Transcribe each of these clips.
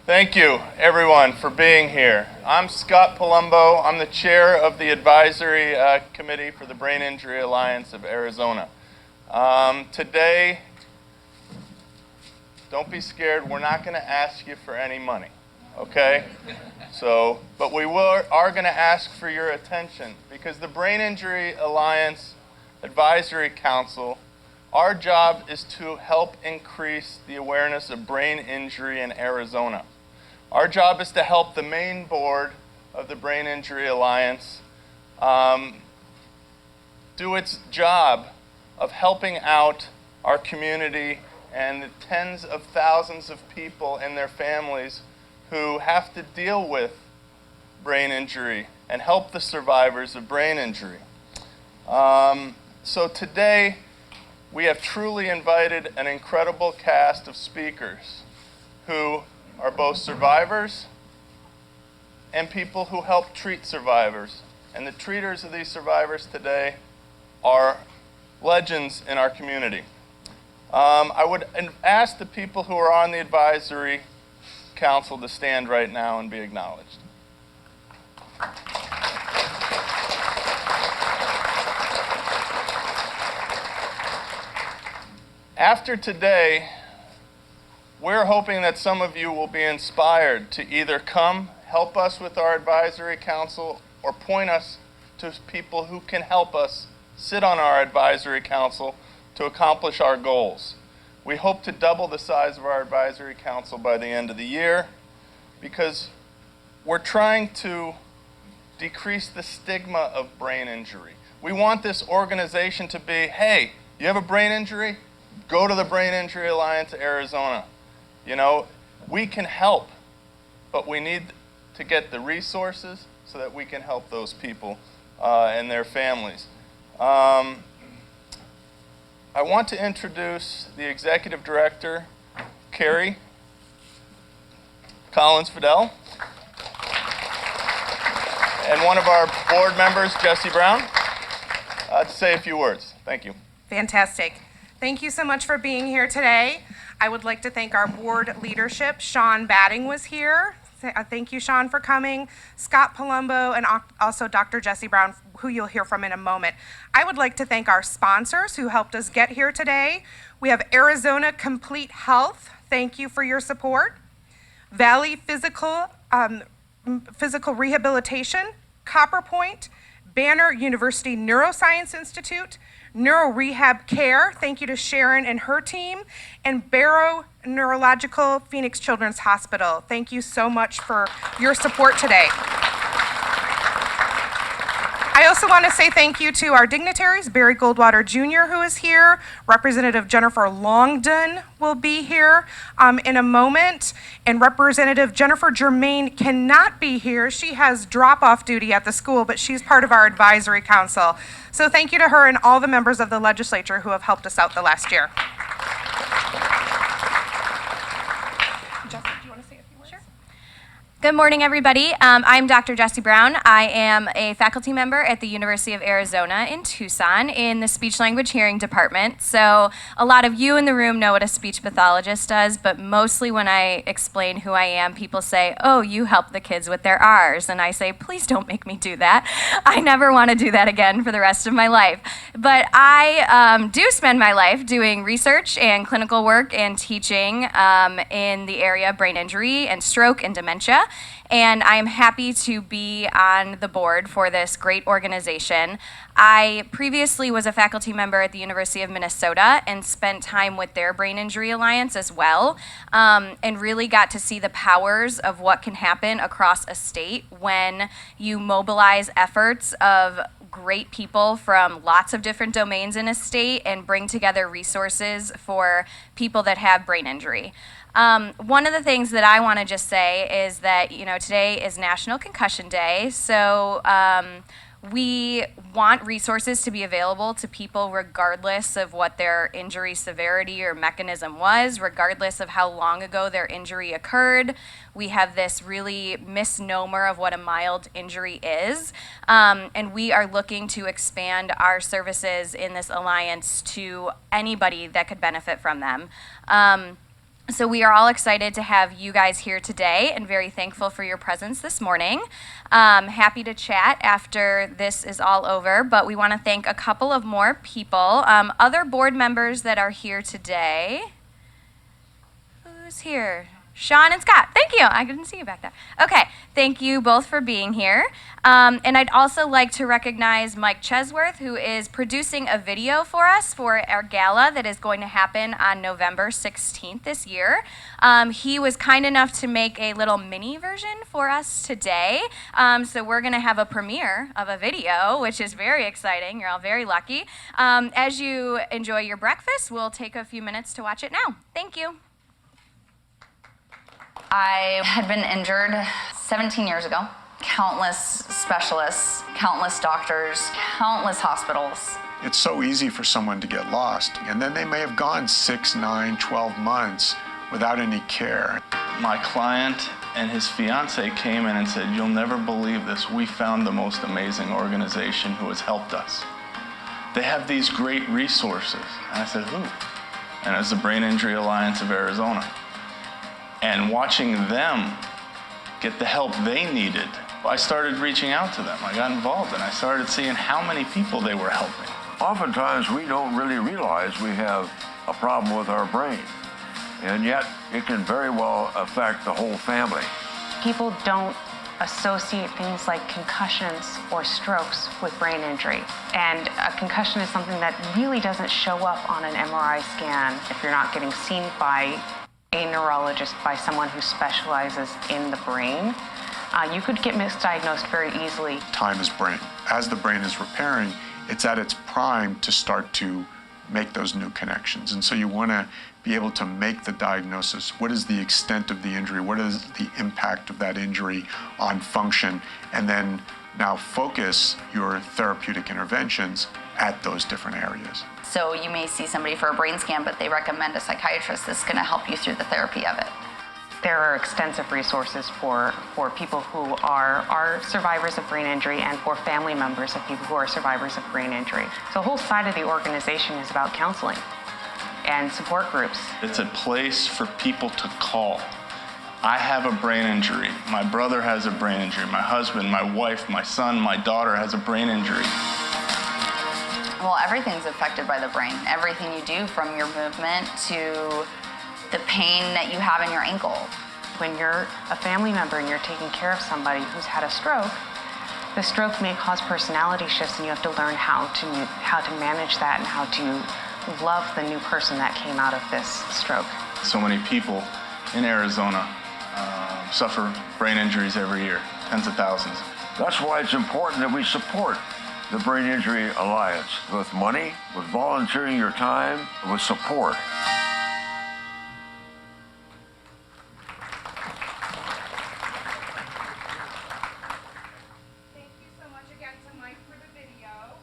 Thank you, everyone, for being here. I'm Scott Palumbo. I'm the chair of the advisory committee for the Brain Injury Alliance of Arizona. Today, don't be scared. We're not going to ask you for any money, okay? But we are going to ask for your attention because the Brain Injury Alliance Advisory Council, our job is to help increase the awareness of brain injury in Arizona. Our job is to help the main board of the Brain Injury Alliance do its job of helping out our community and the tens of thousands of people and their families who have to deal with brain injury and help the survivors of brain injury. So today, we have truly invited an incredible cast of speakers who are both survivors and people who help treat survivors. And the treaters of these survivors today are legends in our community. I would ask the people who are on the advisory council to stand right now and be acknowledged. After today, we're hoping that some of you will be inspired to either come help us with our advisory council or point us to people who can help us sit on our advisory council to accomplish our goals. We hope to double the size of our advisory council by the end of the year because we're trying to decrease the stigma of brain injury. We want this organization to be, hey, you have a brain injury? Go to the Brain Injury Alliance Arizona. You know, we can help, but we need to get the resources so that we can help those people and their families. I want to introduce the executive director, Carrie Fadell, and one of our board members, Jesse Brown, to say a few words. Thank you. Fantastic. Thank you so much for being here today. I would like to thank our board leadership. Sean Batting was here. Thank you, Sean, for coming. Scott Palumbo and also Dr. Jesse Brown, who you'll hear from in a moment. I would like to thank our sponsors who helped us get here today. We have Arizona Complete Health. Thank you for your support. Valley Physical Rehabilitation, Copper Point, Banner University Neuroscience Institute, Neuro Rehab Care, thank you to Sharon and her team, and Barrow Neurological Phoenix Children's Hospital. Thank you so much for your support today. I also want to say thank you to our dignitaries, Barry Goldwater Jr., who is here. Representative Jennifer Longdon will be here in a moment. And Representative Jennifer Germain cannot be here. She has drop-off duty at the school, but she's part of our advisory council. So thank you to her and all the members of the legislature who have helped us out the last year. Good morning, everybody. I'm Dr. Jesse Brown. I am a faculty member at the University of Arizona in Tucson in the Speech Language Hearing Department. So a lot of you in the room know what a speech pathologist does, but mostly when I explain who I am, people say, oh, you help the kids with their R's. And I say, please don't make me do that. I never want to do that again for the rest of my life. But I do spend my life doing research and clinical work and teaching in the area of brain injury and stroke and dementia. And I'm happy to be on the board for this great organization. I previously was a faculty member at the University of Minnesota and spent time with their Brain Injury Alliance as well, and really got to see the powers of what can happen across a state when you mobilize efforts of great people from lots of different domains in a state and bring together resources for people that have brain injury. One of the things that I want to just say is that, today is National Concussion Day, so we want resources to be available to people regardless of what their injury severity or mechanism was, regardless of how long ago their injury occurred. We have this really misnomer of what a mild injury is, and we are looking to expand our services in this alliance to anybody that could benefit from them. So we are all excited to have you guys here today and very thankful for your presence this morning. Happy to chat after this is all over, but we want to thank a couple of more people. Other board members that are here today. Who's here? Sean and Scott, thank you. I didn't see you back there. Okay, thank you both for being here. And I'd also like to recognize Mike Chesworth, who is producing a video for us for our gala that is going to happen on November 16th this year. He was kind enough to make a little mini version for us today. So we're going to have a premiere of a video, which is very exciting. You're all very lucky. As you enjoy your breakfast, we'll take a few minutes to watch it now. Thank you. I had been injured 17 years ago. Countless specialists, countless doctors, countless hospitals. It's so easy for someone to get lost, and then they may have gone 6, 9, 12 months without any care. My client and his fiance came in and said, "You'll never believe this. We found the most amazing organization who has helped us. They have these great resources." And I said, "Who?" And it was the Brain Injury Alliance of Arizona. And watching them get the help they needed, I started reaching out to them. I got involved and I started seeing how many people they were helping. Oftentimes we don't really realize we have a problem with our brain, and yet it can very well affect the whole family. People don't associate things like concussions or strokes with brain injury. And a concussion is something that really doesn't show up on an MRI scan if you're not getting seen by a neurologist, by someone who specializes in the brain. You could get misdiagnosed very easily. Time is brain. As the brain is repairing, it's at its prime to start to make those new connections. And so you want to be able to make the diagnosis. What is the extent of the injury? What is the impact of that injury on function? And then now focus your therapeutic interventions at those different areas. So you may see somebody for a brain scan, but they recommend a psychiatrist that's going to help you through the therapy of it. There are extensive resources for people who are survivors of brain injury and for family members of people who are survivors of brain injury. So the whole side of the organization is about counseling and support groups. It's a place for people to call. I have a brain injury. My brother has a brain injury. My husband, my wife, my son, my daughter has a brain injury. Well, everything's affected by the brain. Everything you do, from your movement to the pain that you have in your ankle. When you're a family member and you're taking care of somebody who's had a stroke, the stroke may cause personality shifts, and you have to learn how to manage that and how to love the new person that came out of this stroke. So many people in Arizona suffer brain injuries every year, tens of thousands. That's why it's important that we support the Brain Injury Alliance with money, with volunteering your time, with support. Thank you so much again to Mike for the video.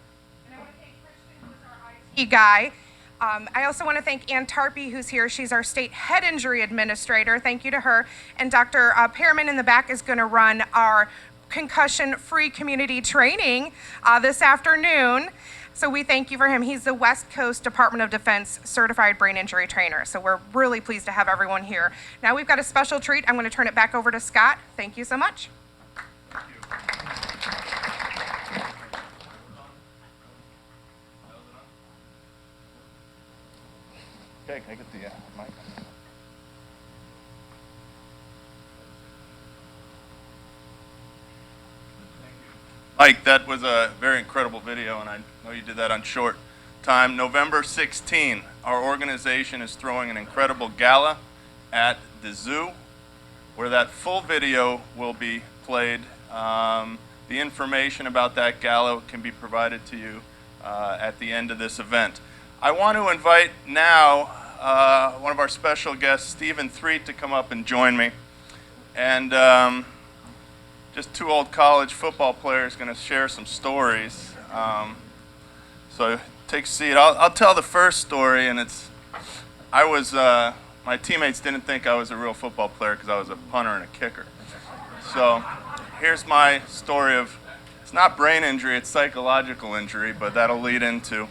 And I want to thank Christian, who is our IT guy. I also want to thank Ann Tarpey, who's here. She's our state head injury administrator. Thank you to her. And Dr. Pearman in the back is going to run our concussion-free community training this afternoon. So we thank you for him. He's the West Coast Department of Defense certified brain injury trainer. So we're really pleased to have everyone here. Now we've got a special treat. I'm going to turn it back over to Scott. Thank you so much. Okay, can I get the mic? Mike, that was a very incredible video, and I know you did that on short time. November 16, our organization is throwing an incredible gala at the zoo, where that full video will be played. The information about that gala can be provided to you at the end of this event. I want to invite now one of our special guests, Stephen Threet, to come up and join me. And just two old college football players going to share some stories. So take a seat. I'll tell the first story, and my teammates didn't think I was a real football player because I was a punter and a kicker. So here's my story of, it's not brain injury, it's psychological injury, but that'll lead into,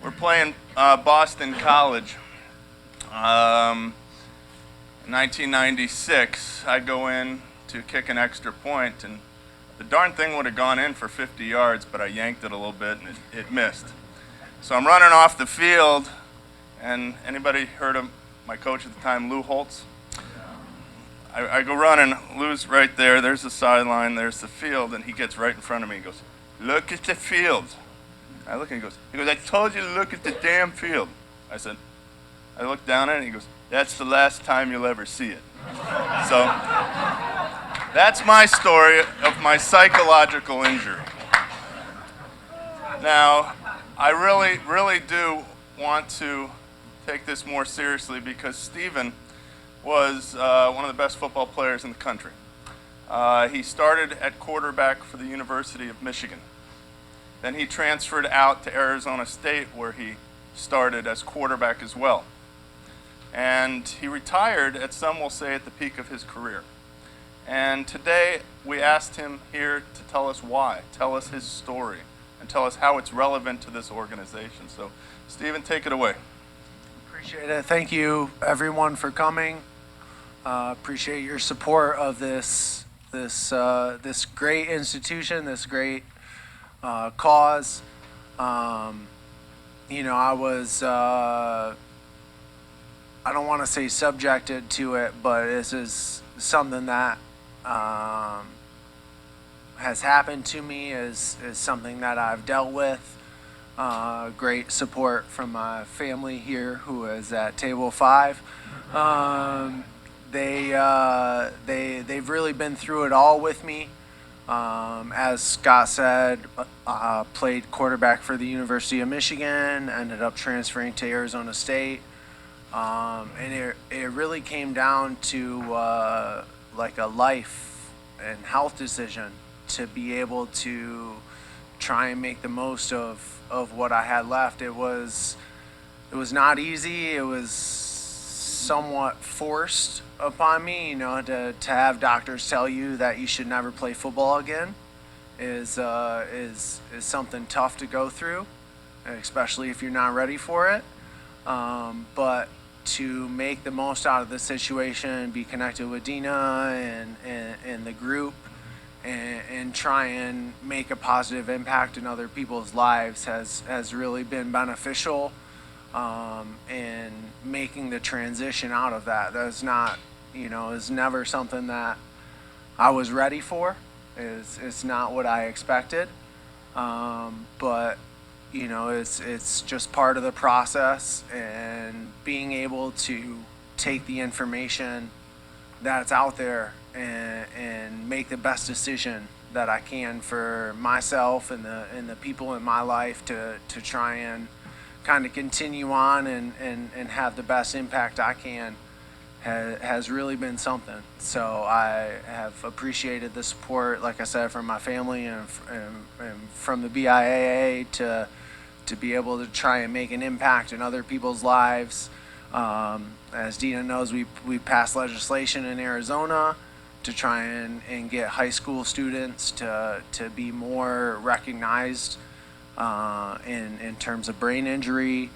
we're playing Boston College. In 1996, I go in to kick an extra point, and the darn thing would have gone in for 50 yards, but I yanked it a little bit and it missed. So I'm running off the field, and anybody heard of my coach at the time, Lou Holtz? I go running, Lou's right there, there's the sideline, there's the field, and he gets right in front of me. He goes, "Look at the field." I look and he goes, "I told you to look at the damn field." I said, I looked down at it and he goes, "That's the last time you'll ever see it." So that's my story of my psychological injury. Now, I really do want to take this more seriously because Stephen was one of the best football players in the country. He started at quarterback for the University of Michigan. Then he transferred out to Arizona State where he started as quarterback as well. And he retired at, some will say, at the peak of his career. And today we asked him here to tell us why, tell us his story, and tell us how it's relevant to this organization. So, Stephen, take it away. Appreciate it. Thank you, everyone, for coming. Appreciate your support of this great institution, this great cause. You know, I was, I don't want to say subjected to it, but this is something that has happened to me, is something that I've dealt with. Great support from my family here who is at table 5. They've really been through it all with me. As Scott said, played quarterback for the University of Michigan, ended up transferring to Arizona State. And it really came down to like a life and health decision to be able to try and make the most of what I had left. It was not easy. It was somewhat forced upon me, you know, to have doctors tell you that you should never play football again is something tough to go through, especially if you're not ready for it. But to make the most out of the situation, be connected with Dina and the group, and try and make a positive impact in other people's lives has really been beneficial. And making the transition out of that's not, you know, is never something that I was ready for. It's not what I expected. But you know, it's just part of the process, and being able to take the information that's out there and make the best decision that I can for myself and the people in my life to try and kind of continue on and have the best impact I can has really been something. So I have appreciated the support, like I said, from my family and from the BIAA to be able to try and make an impact in other people's lives. As Dina knows, we passed legislation in Arizona to try and get high school students to be more recognized in terms of brain injury,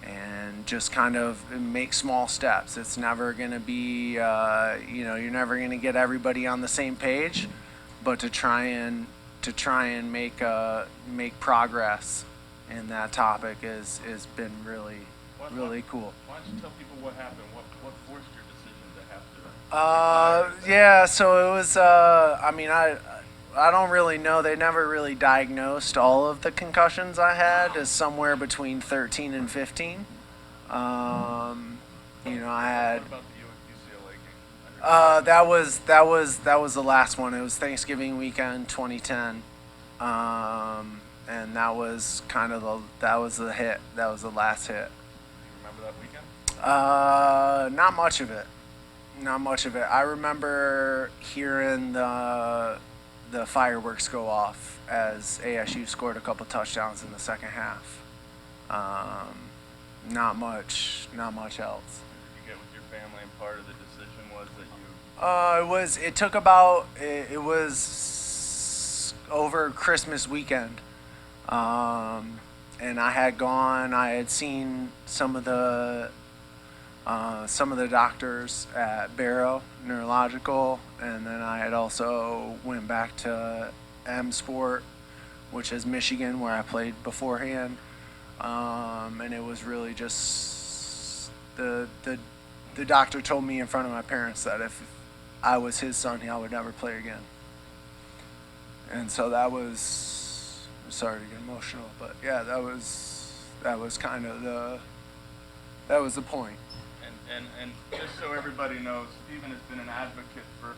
and just kind of make small steps. It's never going to be, you know, you're never going to get everybody on the same page, but to try and make progress in that topic has been really cool. Why don't you tell people what happened? What forced your decision to have to? Yeah, so it was, I mean, I don't really know. They never really diagnosed all of the concussions I had as somewhere between 13 and 15. You know, I had. What about the UCLA game? That was the last one. It was Thanksgiving weekend, 2010, and that was kind of the hit. That was the last hit. Do you remember that weekend? Not much of it. Not much of it. I remember hearing the fireworks go off as ASU scored a couple touchdowns in the second half. Not much else. Did you get with your family, and part of the decision was that you? It was over Christmas weekend. And I had seen some of the some of the doctors at Barrow, Neurological, and then I had also went back to M Sport, which is Michigan, where I played beforehand. And it was really just the doctor told me in front of my parents that if I was his son, I would never play again. And so that was, sorry to get emotional, but yeah, that was kind of that was the point. And just so everybody knows, Stephen has been an advocate for,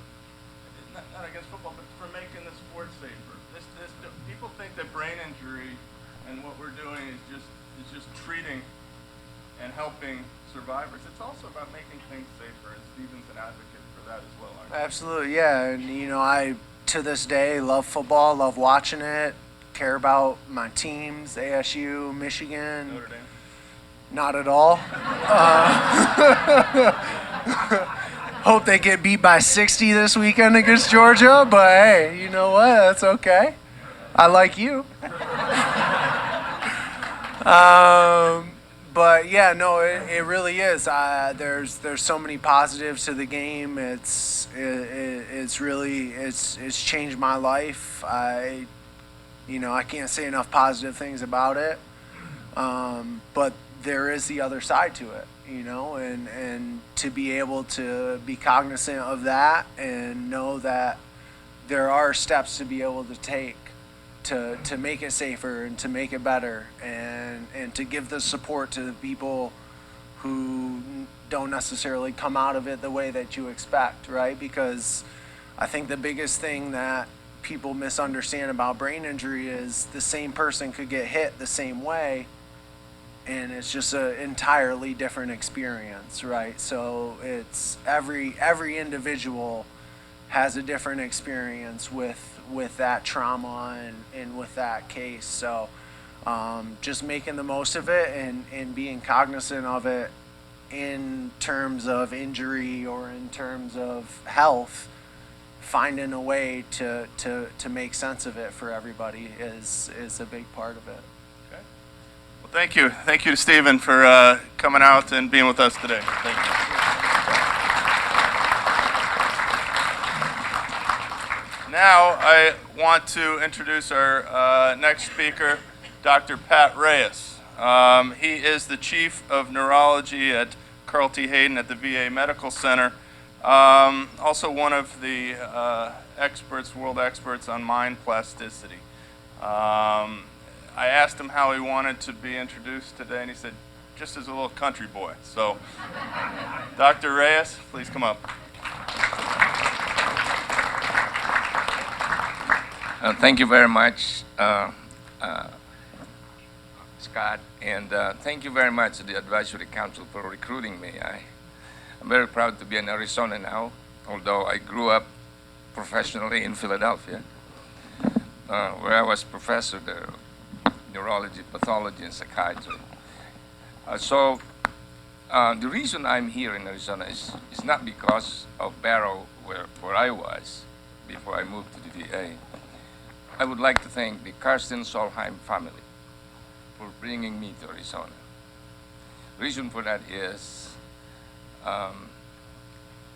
not against football, but for making the sport safer. People think that brain injury and what we're doing is just treating and helping survivors. It's also about making things safer, and Stephen's an advocate for that as well, aren't you? Absolutely, yeah. And I to this day love football, love watching it, care about my teams, ASU, Michigan. Notre Dame? Not at all. Hope they get beat by 60 this weekend against Georgia, but hey, you know what? That's okay. I like you. But yeah, no, it really is. There's so many positives to the game. It's changed my life. I can't say enough positive things about it. But there is the other side to it, and to be able to be cognizant of that and know that there are steps to be able to take to make it safer and to make it better, and to give the support to the people who don't necessarily come out of it the way that you expect, right? Because I think the biggest thing that people misunderstand about brain injury is the same person could get hit the same way, and it's just an entirely different experience, right? So it's every individual has a different experience with that trauma and with that case. So just making the most of it and being cognizant of it in terms of injury or in terms of health, finding a way to make sense of it for everybody is a big part of it. Okay. Well, thank you. Thank you to Stephen for coming out and being with us today. Thank you. Now I want to introduce our next speaker, Dr. Pat Reyes. He is the Chief of Neurology at Carl T. Hayden at the VA Medical Center. Also one of the world experts on mind plasticity. I asked him how he wanted to be introduced today, and he said, just as a little country boy. So, Dr. Reyes, please come up. Thank you very much, Scott, and thank you very much to the Advisory Council for recruiting me. I'm very proud to be in Arizona now, although I grew up professionally in Philadelphia, where I was professor of neurology, pathology, and psychiatry. So the reason I'm here in Arizona is not because of Barrow, where I was before I moved to the VA. I would like to thank the Karsten Solheim family for bringing me to Arizona. The reason for that is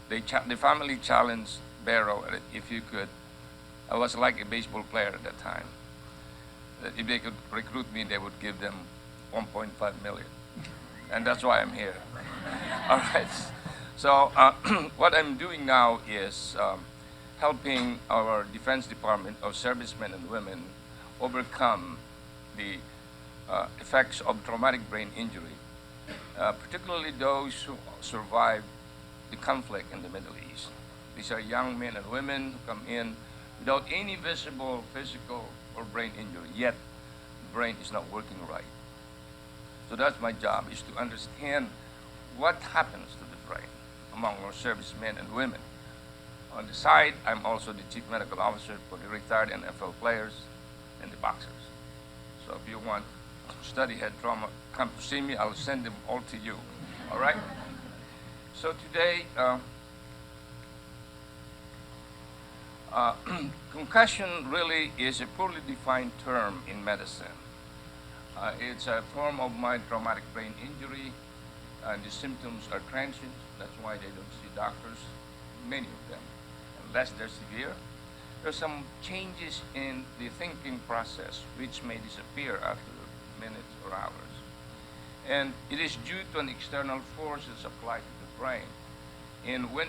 the family challenged Barrow, if you could, I was like a baseball player at that time, that if they could recruit me, they would give them $1.5 million. And that's why I'm here. All right. So what I'm doing now is helping our Defense Department of servicemen and women overcome the effects of traumatic brain injury, particularly those who survived the conflict in the Middle East. These are young men and women who come in without any visible physical or brain injury, yet the brain is not working right. So that's my job, is to understand what happens to the brain among our servicemen and women. On the side, I'm also the Chief Medical Officer for the retired NFL players and the boxers. So if you want to study head trauma, come to see me. I'll send them all to you. All right? So today, concussion really is a poorly defined term in medicine. It's a form of mild traumatic brain injury and the symptoms are transient. That's why they don't see doctors, many of them, unless they're severe. There's some changes in the thinking process which may disappear after minutes or hours. And it is due to an external force that's applied to the brain. And when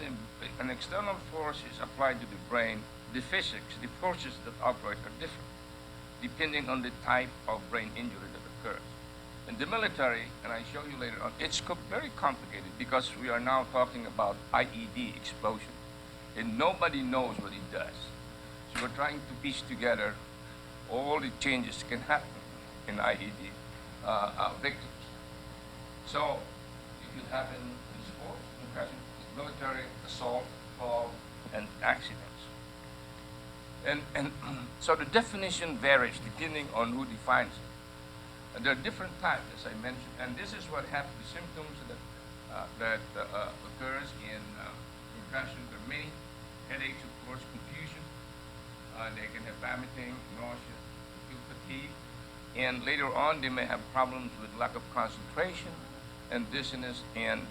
an external force is applied to the brain, the physics, the forces that operate are different, depending on the type of brain injury that occurs. In the military, and I show you later on, it's very complicated because we are now talking about IED explosion, and nobody knows what it does. So we're trying to piece together all the changes that can happen in IED victims. So it could happen in sports, concussion, military, assault, fall, and accidents. And so the definition varies depending on who defines it. And there are different types, as I mentioned, and this is what happens, the symptoms that occurs in concussion. There are many headaches, of course, confusion. They can have vomiting, nausea, fatigue, and later on they may have problems with lack of concentration and dizziness, and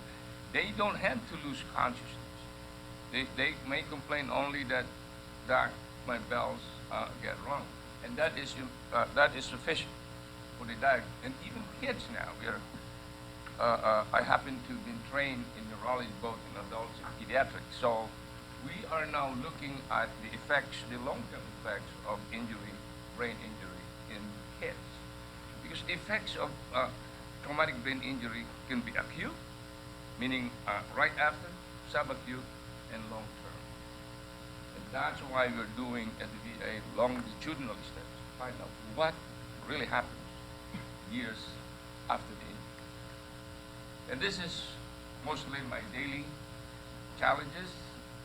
they don't have to lose consciousness. They may complain only that, Doc, my bells get wrong, and that is sufficient for the diagnosis. And even kids now, I happen to have been trained in neurology both in adults and pediatrics, so we are now looking at the effects, the long-term effects of injury, brain injury in kids, because the effects of traumatic brain injury can be acute, meaning right after, subacute, and long-term. And that's why we're doing at the VA longitudinal studies to find out what really happens years after the injury. And this is mostly my daily challenges,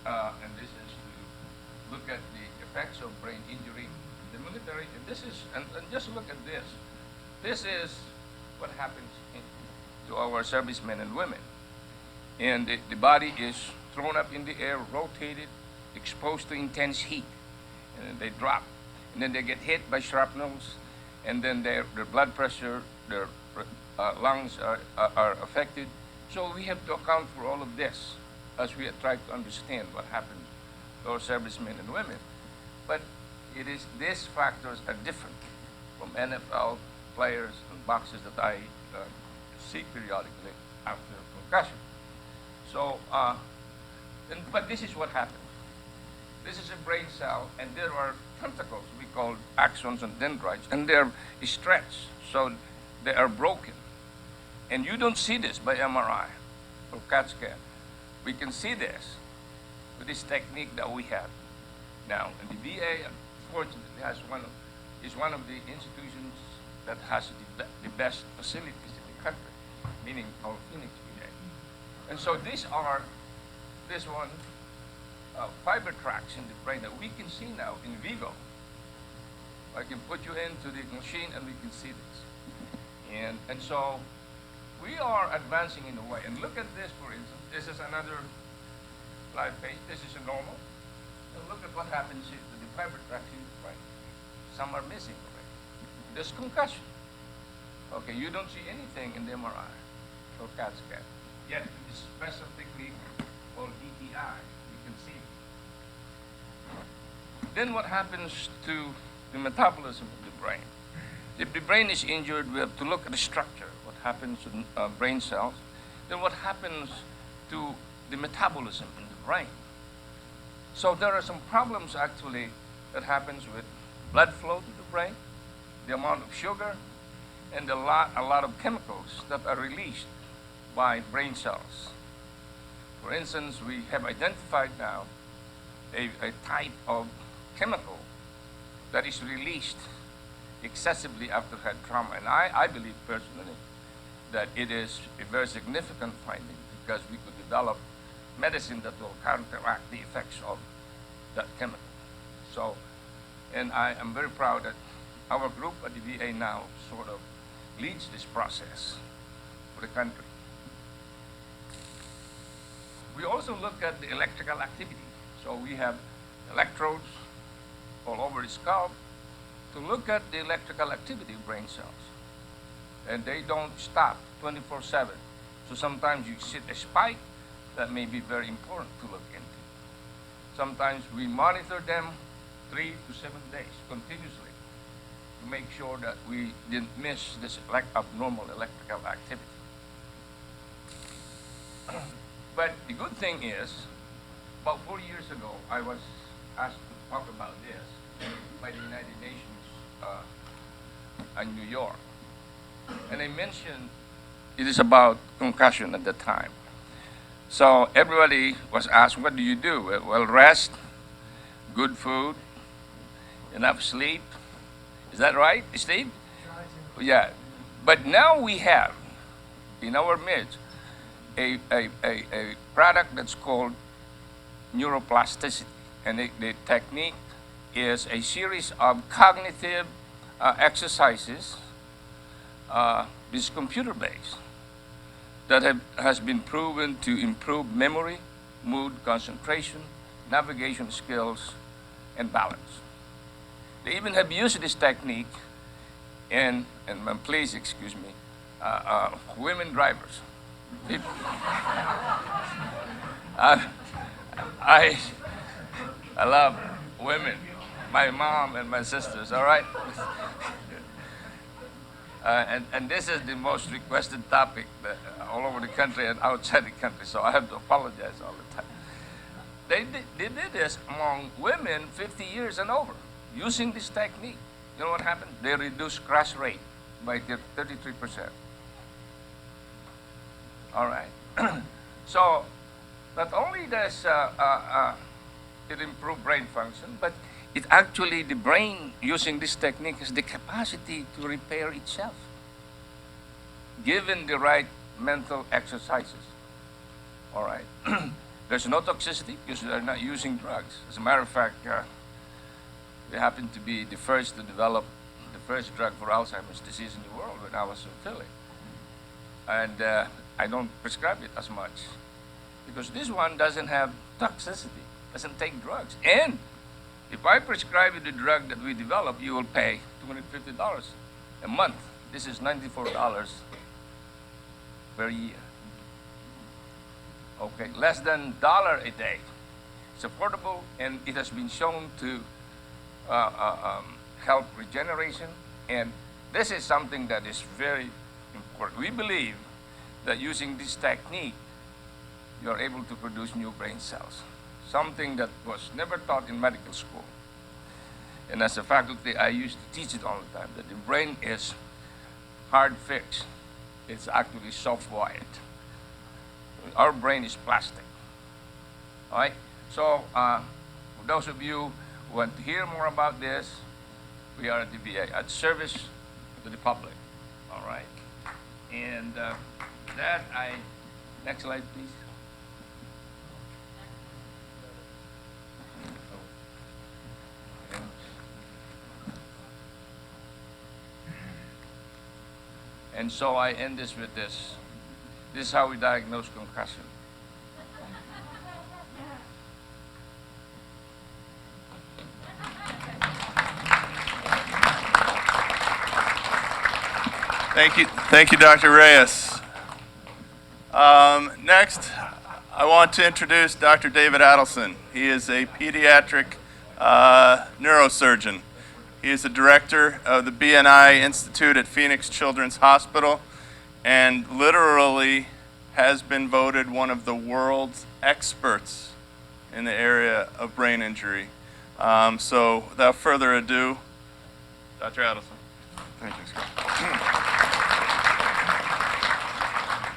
and this is to look at the effects of brain injury in the military. And this is, and just look at this. This is what happens to our servicemen and women. And the body is thrown up in the air, rotated, exposed to intense heat, and then they drop. And then they get hit by shrapnels, and then their blood pressure, their lungs are affected. So we have to account for all of this as we try to understand what happens to our servicemen and women. But these factors are different from NFL players and boxers that I see periodically after concussion. So, but this is what happens. This is a brain cell, and there are tentacles we call axons and dendrites, and they're stretched, so they are broken. And you don't see this by MRI or CAT scan. We can see this with this technique that we have now. And the VA, unfortunately, is one of the institutions that has the best facilities in the country, meaning our Phoenix VA. And so this one, fiber tracks in the brain that we can see now in vivo. I can put you into the machine and we can see this. And so we are advancing in a way. And look at this, for instance. This is another live page. This is a normal. And look at what happens to the fiber tracks in the brain. Some are missing already. There's concussion. Okay, you don't see anything in the MRI or CAT scan. Yet it is specifically called DTI. You can see it. Then what happens to the metabolism of the brain? If the brain is injured, we have to look at the structure, what happens to brain cells, then what happens to the metabolism in the brain. So there are some problems actually that happens with blood flow to the brain, the amount of sugar, and a lot of chemicals that are released by brain cells. For instance, we have identified now a type of chemical that is released excessively after head trauma. And I believe personally that it is a very significant finding because we could develop medicine that will counteract the effects of that chemical. So, and I am very proud that our group at the VA now sort of leads this process for the country. We also look at the electrical activity. So we have electrodes all over the scalp to look at the electrical activity of brain cells. And they don't stop 24/7. So sometimes you see a spike that may be very important to look into. Sometimes we monitor them 3 to 7 days continuously to make sure that we didn't miss this abnormal electrical activity. But the good thing is, about 4 years ago, I was asked to talk about this by the United Nations in New York. And I mentioned it is about concussion at the time. So everybody was asked, what do you do? Well, rest, good food, enough sleep. Is that right, Steve? Yeah. But now we have in our midst a product that's called neuroplasticity. And the technique is a series of cognitive exercises, this computer-based, that has been proven to improve memory, mood, concentration, navigation skills, and balance. They even have used this technique in, and please excuse me, women drivers. I love women, my mom and my sisters, all right? And this is the most requested topic all over the country and outside the country, so I have to apologize all the time. They did this among women 50 years and over, using this technique. You know what happened? They reduced crash rate by 33%. All right. So not only does it improve brain function, but it actually, the brain using this technique has the capacity to repair itself, given the right mental exercises. All right. There's no toxicity because they're not using drugs. As a matter of fact, they happen to be the first to develop the first drug for Alzheimer's disease in the world when I was in Philly. And I don't prescribe it as much because this one doesn't have toxicity, doesn't take drugs. And if I prescribe you the drug that we develop, you will pay $250 a month. This is $94 per year. Okay, less than $1 a day. It's affordable, and it has been shown to help regeneration. And this is something that is very important. We believe that using this technique, you are able to produce new brain cells, something that was never taught in medical school. And as a faculty, I used to teach it all the time, that the brain is hard fixed. It's actually soft-wired. Our brain is plastic. All right? So for those of you who want to hear more about this, we are at the VA, at service to the public. All right? And next slide, please. And so I end this with this. This is how we diagnose concussion. Thank you, Dr. Reyes. Next, I want to introduce Dr. David Adelson. He is a pediatric neurosurgeon. He is the director of the BNI Institute at Phoenix Children's Hospital and literally has been voted one of the world's experts in the area of brain injury. So without further ado, Dr. Adelson. Thank you, Scott.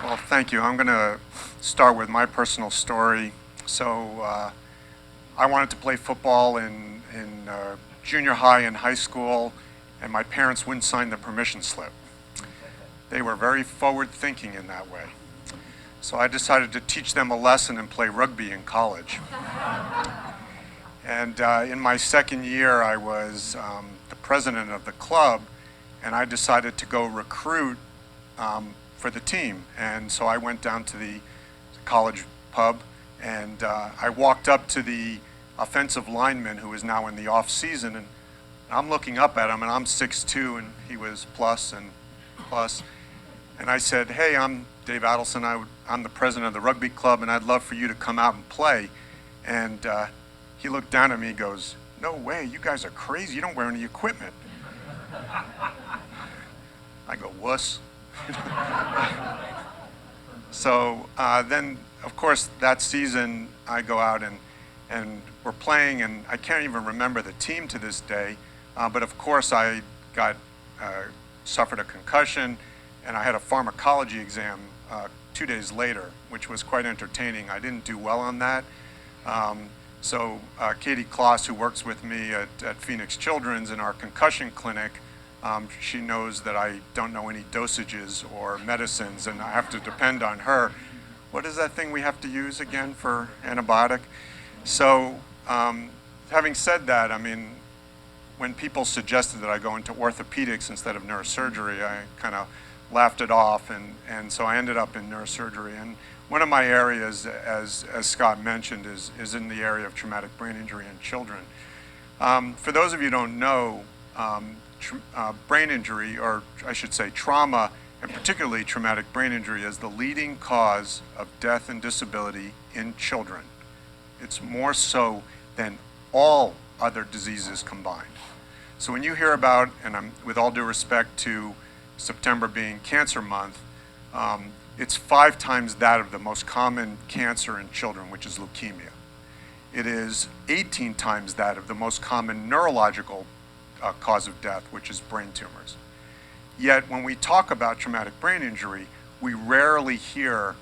Well, thank you. I'm going to start with my personal story. So I wanted to play football in junior high and high school, and my parents wouldn't sign the permission slip. They were very forward-thinking in that way. So I decided to teach them a lesson and play rugby in college. And in my second year, I was the president of the club, and I decided to go recruit for the team. And so I went down to the college pub, and I walked up to the offensive lineman who is now in the off season, and I'm looking up at him, and I'm 6'2", and he was plus and plus. And I said, hey, I'm Dave Adelson. I'm the president of the rugby club, and I'd love for you to come out and play. And he looked down at me and goes, no way, you guys are crazy. You don't wear any equipment. I go, wuss. So then, of course, that season, I go out and we're playing, and I can't even remember the team to this day. But of course, I suffered a concussion, and I had a pharmacology exam 2 days later, which was quite entertaining. I didn't do well on that. So Katie Kloss, who works with me at Phoenix Children's in our concussion clinic, she knows that I don't know any dosages or medicines, and I have to depend on her. What is that thing we have to use again for antibiotic? So having said that, I mean, when people suggested that I go into orthopedics instead of neurosurgery, I kind of laughed it off, and so I ended up in neurosurgery. And one of my areas, as Scott mentioned, is in the area of traumatic brain injury in children. For those of you who don't know, brain injury, or I should say trauma, and particularly traumatic brain injury, is the leading cause of death and disability in children. It's more so than all other diseases combined. So when you hear about, and I'm, with all due respect to September being Cancer Month, it's 5 times that of the most common cancer in children, which is leukemia. It is 18 times that of the most common neurological cause of death, which is brain tumors. Yet when we talk about traumatic brain injury, we rarely hear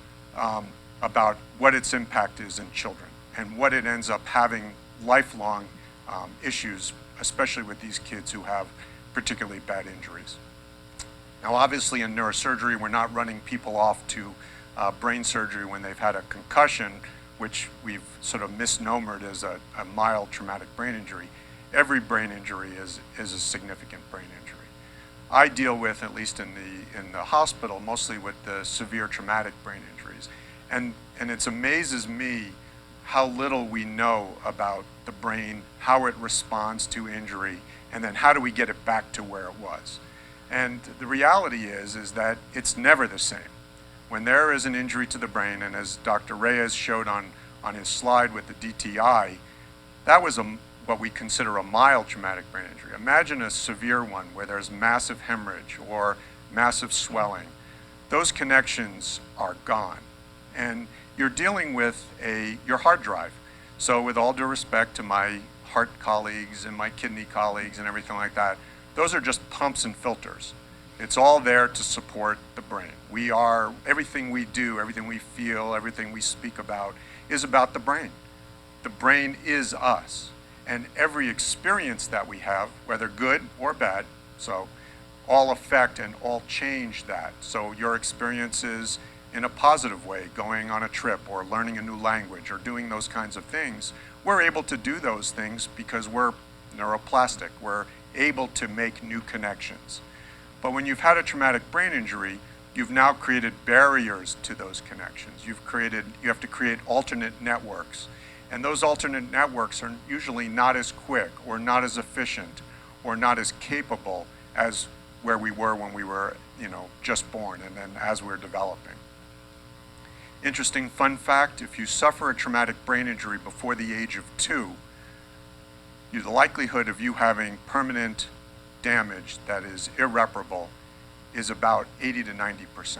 about what its impact is in children and what it ends up having lifelong issues, especially with these kids who have particularly bad injuries. Now, obviously in neurosurgery, we're not running people off to brain surgery when they've had a concussion, which we've sort of misnomered as a mild traumatic brain injury. Every brain injury is a significant brain injury. I deal with, at least in the hospital, mostly with the severe traumatic brain injuries. And it amazes me how little we know about the brain, how it responds to injury, and then how do we get it back to where it was. And the reality is that it's never the same. When there is an injury to the brain, and as Dr. Reyes showed on his slide with the DTI, that was what we consider a mild traumatic brain injury. Imagine a severe one where there's massive hemorrhage or massive swelling. Those connections are gone. And you're dealing with your hard drive. So with all due respect to my heart colleagues and my kidney colleagues and everything like that, those are just pumps and filters. It's all there to support the brain. Everything we do, everything we feel, everything we speak about is about the brain. The brain is us. And every experience that we have, whether good or bad, so all affect and all change that. So your experiences in a positive way, going on a trip or learning a new language or doing those kinds of things, we're able to do those things because we're neuroplastic. We're able to make new connections. But when you've had a traumatic brain injury, you've now created barriers to those connections. You have to create alternate networks. And those alternate networks are usually not as quick or not as efficient or not as capable as where we were when we were, just born and then as we're developing. Interesting fun fact, if you suffer a traumatic brain injury before the age of 2, the likelihood of you having permanent damage that is irreparable is about 80 to 90%.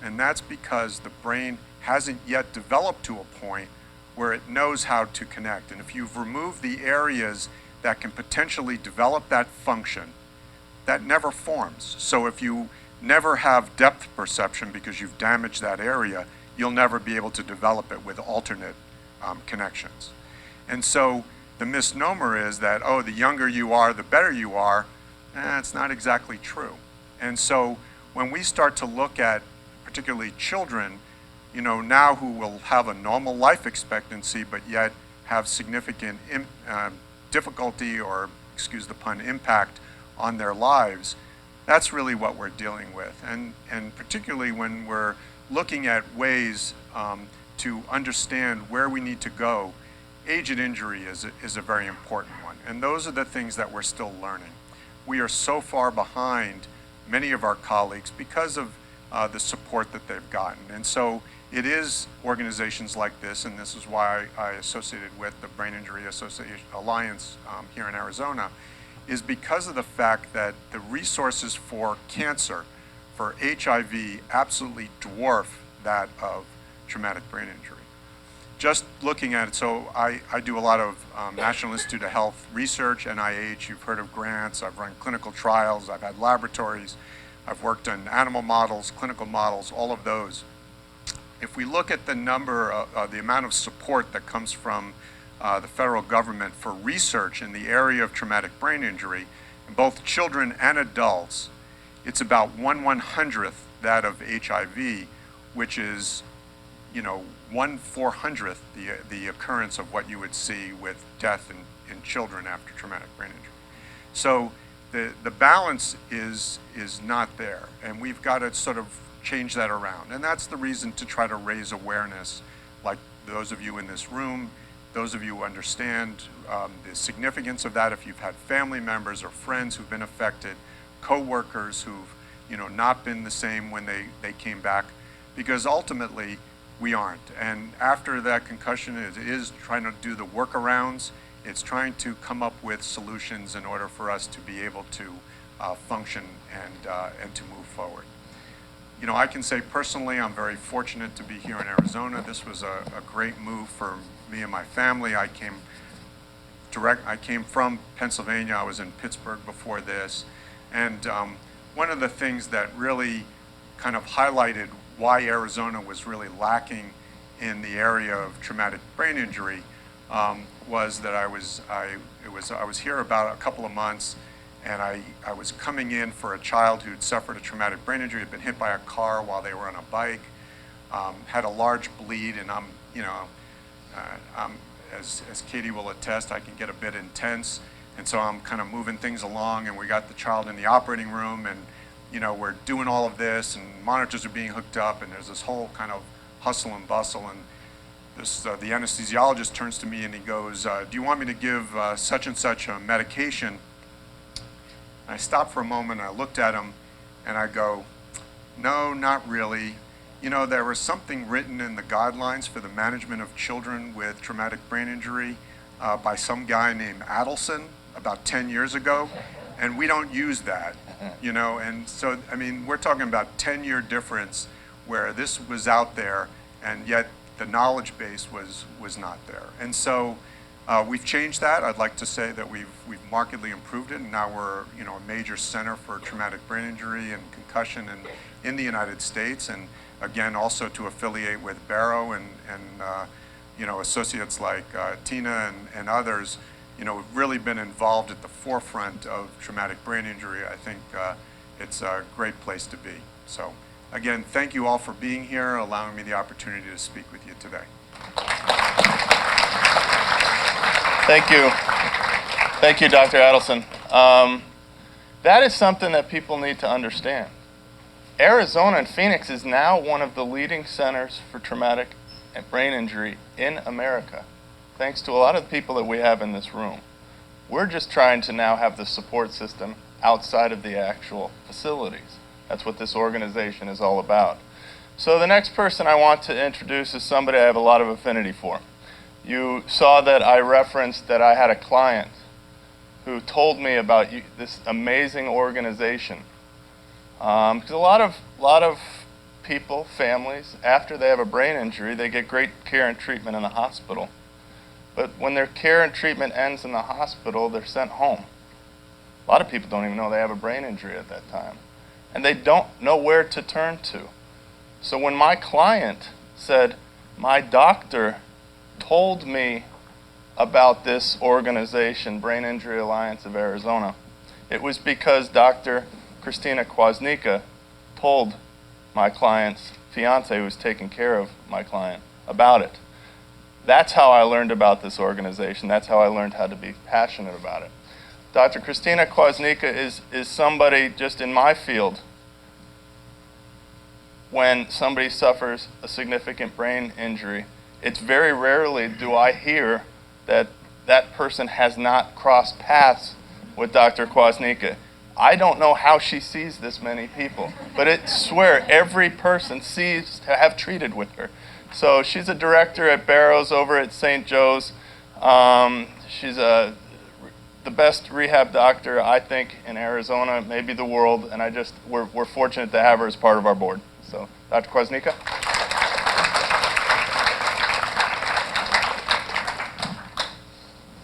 And that's because the brain hasn't yet developed to a point where it knows how to connect. And if you've removed the areas that can potentially develop that function, that never forms. So if you never have depth perception because you've damaged that area, you'll never be able to develop it with alternate connections. And so the misnomer is that, oh, the younger you are, the better you are. It's not exactly true. And so when we start to look at particularly children, now who will have a normal life expectancy but yet have significant difficulty or, excuse the pun, impact on their lives, that's really what we're dealing with. And particularly when we're looking at ways to understand where we need to go, age and injury is a very important one. And those are the things that we're still learning. We are so far behind many of our colleagues because of the support that they've gotten. And so it is organizations like this, and this is why I associated with the Brain Injury Association Alliance here in Arizona, is because of the fact that the resources for cancer, for HIV, absolutely dwarf that of traumatic brain injury. Just looking at it, so I do a lot of National Institute of Health research, NIH, you've heard of grants, I've run clinical trials, I've had laboratories, I've worked on animal models, clinical models, all of those. If we look at the number, the amount of support that comes from the federal government for research in the area of traumatic brain injury, in both children and adults, it's about 1/100th that of HIV, which is, you know, 1/400th the occurrence of what you would see with death in children after traumatic brain injury. So the balance is not there, and we've got to sort of change that around. And that's the reason to try to raise awareness, like those of you in this room, those of you who understand the significance of that, if you've had family members or friends who've been affected, co-workers who've, you know, not been the same when they came back, because ultimately we aren't. And after that concussion, it is trying to do the workarounds. It's trying to come up with solutions in order for us to be able to function and to move forward. You know, I can say personally, I'm very fortunate to be here in Arizona. This was a great move for me and my family. I came from Pennsylvania. I was in Pittsburgh before this. And one of the things that really kind of highlighted why Arizona was really lacking in the area of traumatic brain injury was that I was here about a couple of months, and I was coming in for a child who'd suffered a traumatic brain injury, had been hit by a car while they were on a bike, had a large bleed, and as Katie will attest, I can get a bit intense, and so I'm kind of moving things along, and we got the child in the operating room, and you know, we're doing all of this, and monitors are being hooked up, and there's this whole kind of hustle and bustle, and this, the anesthesiologist turns to me and he goes, do you want me to give such and such a medication? And I stopped for a moment, and I looked at him, and I go, no, not really. You know, there was something written in the guidelines for the management of children with traumatic brain injury by some guy named Adelson about 10 years ago, and we don't use that, you know, and so, I mean, we're talking about 10-year difference where this was out there, and yet the knowledge base was not there. And so we've changed that. I'd like to say that we've markedly improved it, and now we're, you know, a major center for traumatic brain injury and concussion in the United States, and again, also to affiliate with Barrow and you know, associates like Tina and others. You know, we've really been involved at the forefront of traumatic brain injury. I think it's a great place to be. So again, thank you all for being here, allowing me the opportunity to speak with you today. Thank you. Thank you, Dr. Adelson. That is something that people need to understand. Arizona and Phoenix is now one of the leading centers for traumatic brain injury in America, thanks to a lot of the people that we have in this room. We're just trying to now have the support system outside of the actual facilities. That's what this organization is all about. So the next person I want to introduce is somebody I have a lot of affinity for. You saw that I referenced that I had a client who told me about this amazing organization. Because a lot of people, families, after they have a brain injury, they get great care and treatment in the hospital. But when their care and treatment ends in the hospital, they're sent home. A lot of people don't even know they have a brain injury at that time. And they don't know where to turn to. So when my client said, my doctor told me about this organization, Brain Injury Alliance of Arizona, it was because Dr. Christina Kwasnica told my client's fiance, who was taking care of my client, about it. That's how I learned about this organization. That's how I learned how to be passionate about it. Dr. Christina Kwasnica is somebody just in my field. When somebody suffers a significant brain injury, it's very rarely do I hear that that person has not crossed paths with Dr. Kwasnica. I don't know how she sees this many people, but I swear every person sees to have treated with her. So she's a director at Barrow's over at St. Joe's. She's the best rehab doctor, I think, in Arizona, maybe the world, and we're fortunate to have her as part of our board. So, Dr. Kwasniewka.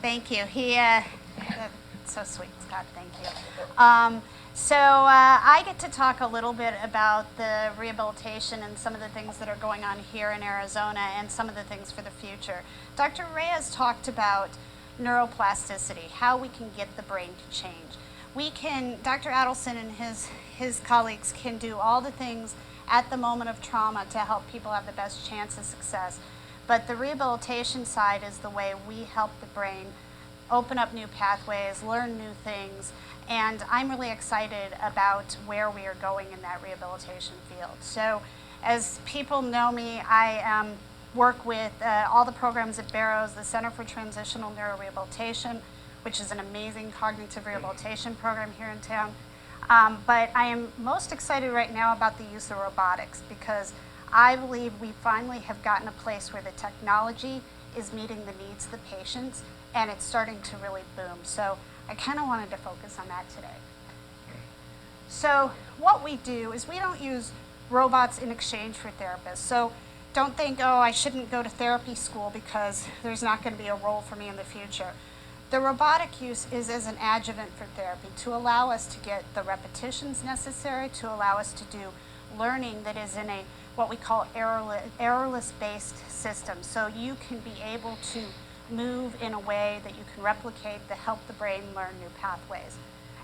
Thank you. That's so sweet, Scott. Thank you. I get to talk a little bit about the rehabilitation and some of the things that are going on here in Arizona and some of the things for the future. Dr. Reyes talked about neuroplasticity, how we can get the brain to change. Dr. Adelson and his colleagues can do all the things at the moment of trauma to help people have the best chance of success. But the rehabilitation side is the way we help the brain open up new pathways, learn new things, and I'm really excited about where we are going in that rehabilitation field. So as people know me, I work with all the programs at Barrows, the Center for Transitional Neurorehabilitation, which is an amazing cognitive rehabilitation program here in town. But I am most excited right now about the use of robotics because I believe we finally have gotten a place where the technology is meeting the needs of the patients and it's starting to really boom. So I kind of wanted to focus on that today. So what we do is we don't use robots in exchange for therapists. So don't think, oh, I shouldn't go to therapy school because there's not going to be a role for me in the future. The robotic use is as an adjuvant for therapy to allow us to get the repetitions necessary, to allow us to do learning that is in what we call errorless-based system. So you can be able to move in a way that you can replicate to help the brain learn new pathways.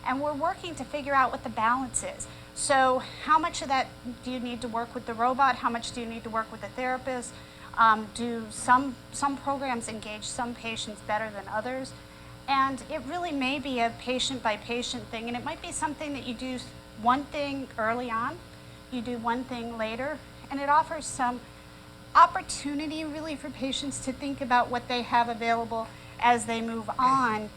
And we're working to figure out what the balance is. So how much of that do you need to work with the robot? How much do you need to work with the therapist? Do some programs engage some patients better than others? And it really may be a patient-by-patient thing, and it might be something that you do one thing early on, you do one thing later, and it offers some opportunity really for patients to think about what they have available as they move on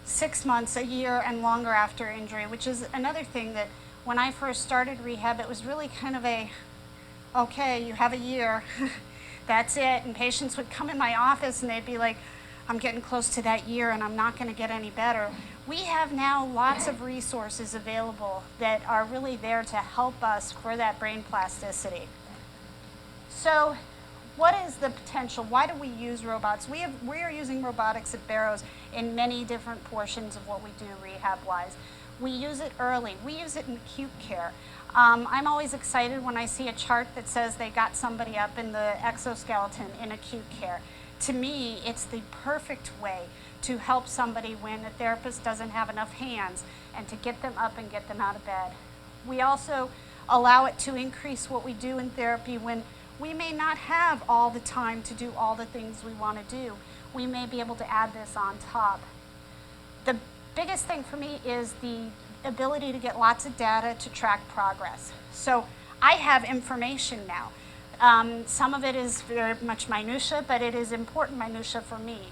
6 months, a year, and longer after injury, which is another thing that when I first started rehab, it was really kind of okay, you have a year, that's it. And patients would come in my office and they'd be like, I'm getting close to that year and I'm not going to get any better. We have now lots of resources available that are really there to help us for that brain plasticity. So what is the potential? Why do we use robots? We are using robotics at Barrows in many different portions of what we do rehab-wise. We use it early. We use it in acute care. I'm always excited when I see a chart that says they got somebody up in the exoskeleton in acute care. To me, it's the perfect way to help somebody when a therapist doesn't have enough hands and to get them up and get them out of bed. We also allow it to increase what we do in therapy when we may not have all the time to do all the things we want to do. We may be able to add this on top. The biggest thing for me is the ability to get lots of data to track progress. So I have information now. Some of it is very much minutia, but it is important minutia for me.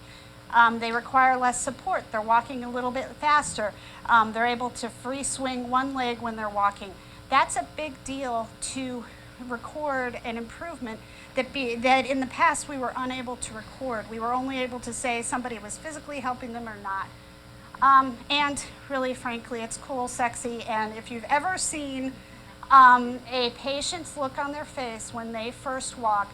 They require less support. They're walking a little bit faster. They're able to free swing one leg when they're walking. That's a big deal to record an improvement that in the past we were unable to record. We were only able to say somebody was physically helping them or not. And really, frankly, it's cool, sexy, and if you've ever seen a patient's look on their face when they first walk,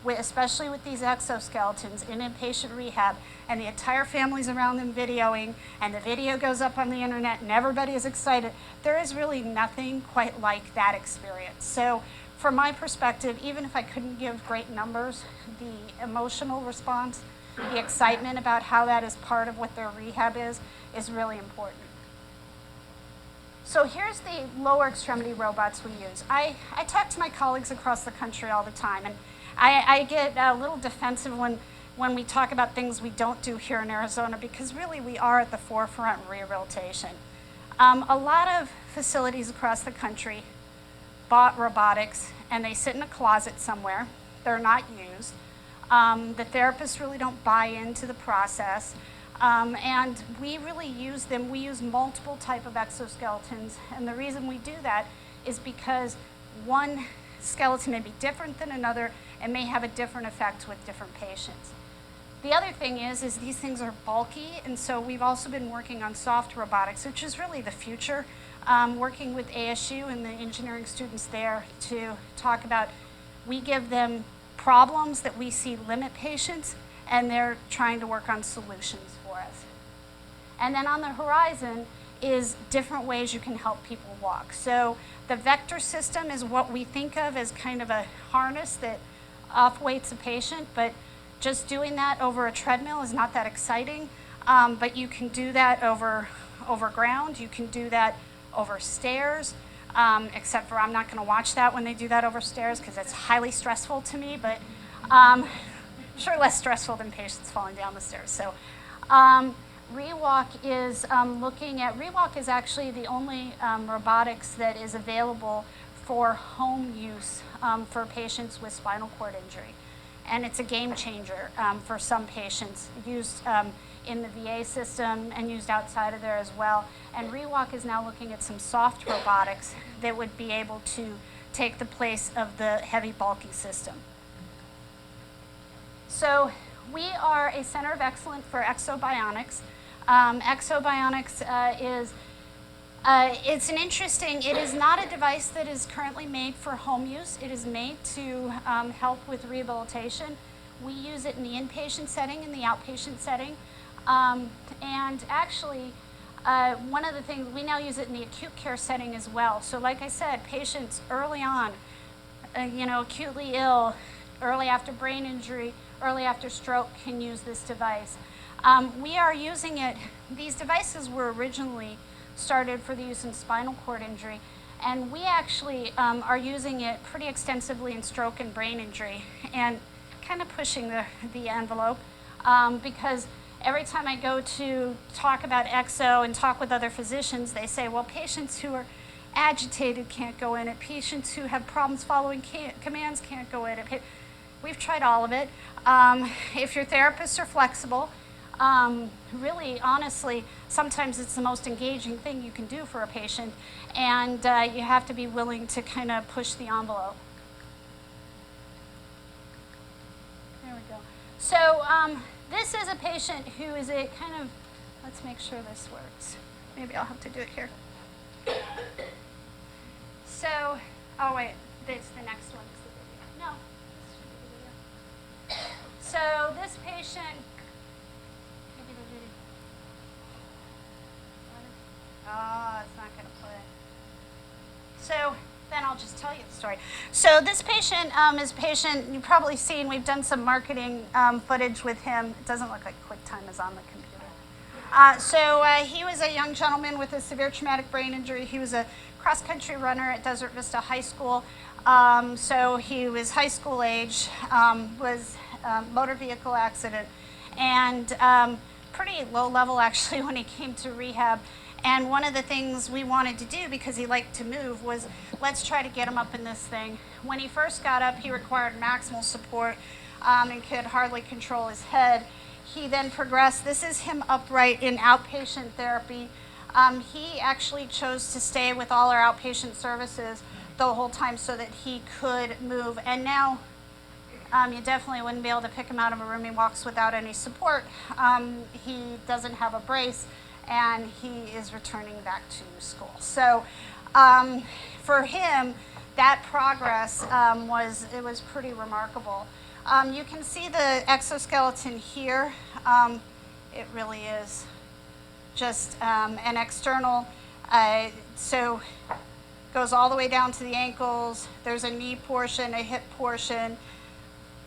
especially with these exoskeletons in inpatient rehab, and the entire family's around them videoing, and the video goes up on the internet, and everybody is excited, there is really nothing quite like that experience. So from my perspective, even if I couldn't give great numbers, the emotional response, the excitement about how that is part of what their rehab is really important. So here's the lower extremity robots we use. I talk to my colleagues across the country all the time, and I get a little defensive when we talk about things we don't do here in Arizona, because really we are at the forefront in rehabilitation. A lot of facilities across the country bought robotics, and they sit in a closet somewhere. They're not used. The therapists really don't buy into the process. And we really use them. We use multiple type of exoskeletons, and the reason we do that is because one skeleton may be different than another and may have a different effect with different patients. The other thing is these things are bulky, and so we've also been working on soft robotics, which is really the future, working with ASU and the engineering students there to talk about, we give them problems that we see limit patients, and they're trying to work on solutions for us. And then on the horizon is different ways you can help people walk. So the vector system is what we think of as kind of a harness that off-weights a patient, but just doing that over a treadmill is not that exciting, but you can do that over ground, you can do that over stairs, except for I'm not gonna watch that when they do that over stairs because it's highly stressful to me, but sure less stressful than patients falling down the stairs. So Rewalk is Rewalk is actually the only robotics that is available for home use for patients with spinal cord injury. And it's a game changer for some patients, used in the VA system and used outside of there as well. And Rewalk is now looking at some soft robotics that would be able to take the place of the heavy, bulky system. So we are a center of excellence for exobionics. Exobionics it is not a device that is currently made for home use. It is made to help with rehabilitation. We use it in the inpatient setting, in the outpatient setting. And actually, one of the things, we now use it in the acute care setting as well. So like I said, patients early on, acutely ill, early after brain injury, early after stroke can use this device. We are using it, these devices were originally started for the use in spinal cord injury, and we actually are using it pretty extensively in stroke and brain injury, and kind of pushing the envelope, because every time I go to talk about exo and talk with other physicians, they say, well, patients who are agitated can't go in it, patients who have problems following commands can't go in it. We've tried all of it. If your therapists are flexible, really, honestly, sometimes it's the most engaging thing you can do for a patient, and you have to be willing to kind of push the envelope. There we go. So this is a patient who is a kind of, let's make sure this works. Maybe I'll have to do it here. So, oh wait, it's the next one. No, this should be the video. So this patient, it's not going to play. So then I'll just tell you the story. So this patient is a patient you've probably seen. We've done some marketing footage with him. It doesn't look like QuickTime is on the computer. He was a young gentleman with a severe traumatic brain injury. He was a cross-country runner at Desert Vista High School. So he was high school age, was motor vehicle accident, and pretty low level actually when he came to rehab. And one of the things we wanted to do, because he liked to move, was let's try to get him up in this thing. When he first got up, he required maximal support and could hardly control his head. He then progressed. This is him upright in outpatient therapy. He actually chose to stay with all our outpatient services the whole time so that he could move. And now you definitely wouldn't be able to pick him out of a room. He walks without any support. He doesn't have a brace, and he is returning back to school. So for him, that progress was pretty remarkable. You can see the exoskeleton here. It really is just an external, so goes all the way down to the ankles. There's a knee portion, a hip portion.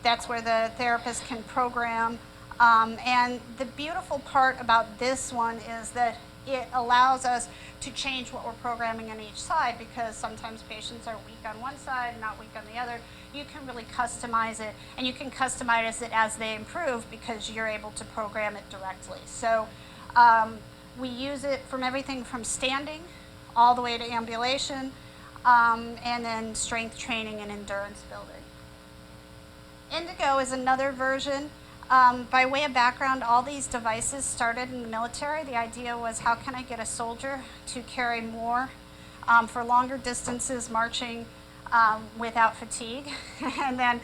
That's where the therapist can program. And the beautiful part about this one is that it allows us to change what we're programming on each side, because sometimes patients are weak on one side and not weak on the other. You can really customize it, and you can customize it as they improve because you're able to program it directly. So we use it from everything from standing all the way to ambulation, and then strength training and endurance building. Indigo is another version. By way of background, all these devices started in the military. The idea was, how can I get a soldier to carry more for longer distances marching without fatigue? And then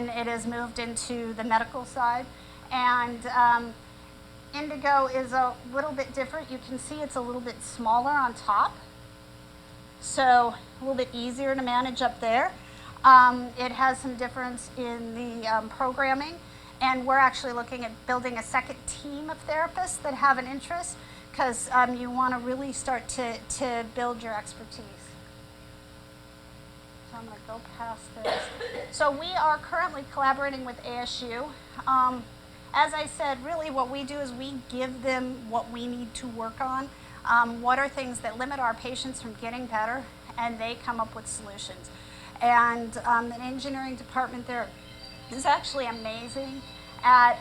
it has moved into the medical side. And Indigo is a little bit different. You can see it's a little bit smaller on top, so a little bit easier to manage up there. It has some difference in the programming, and we're actually looking at building a second team of therapists that have an interest, because you want to really start to build your expertise. So I'm going to go past this. So we are currently collaborating with ASU. As I said, really what we do is we give them what we need to work on. What are things that limit our patients from getting better, and they come up with solutions. And the engineering department there is actually amazing at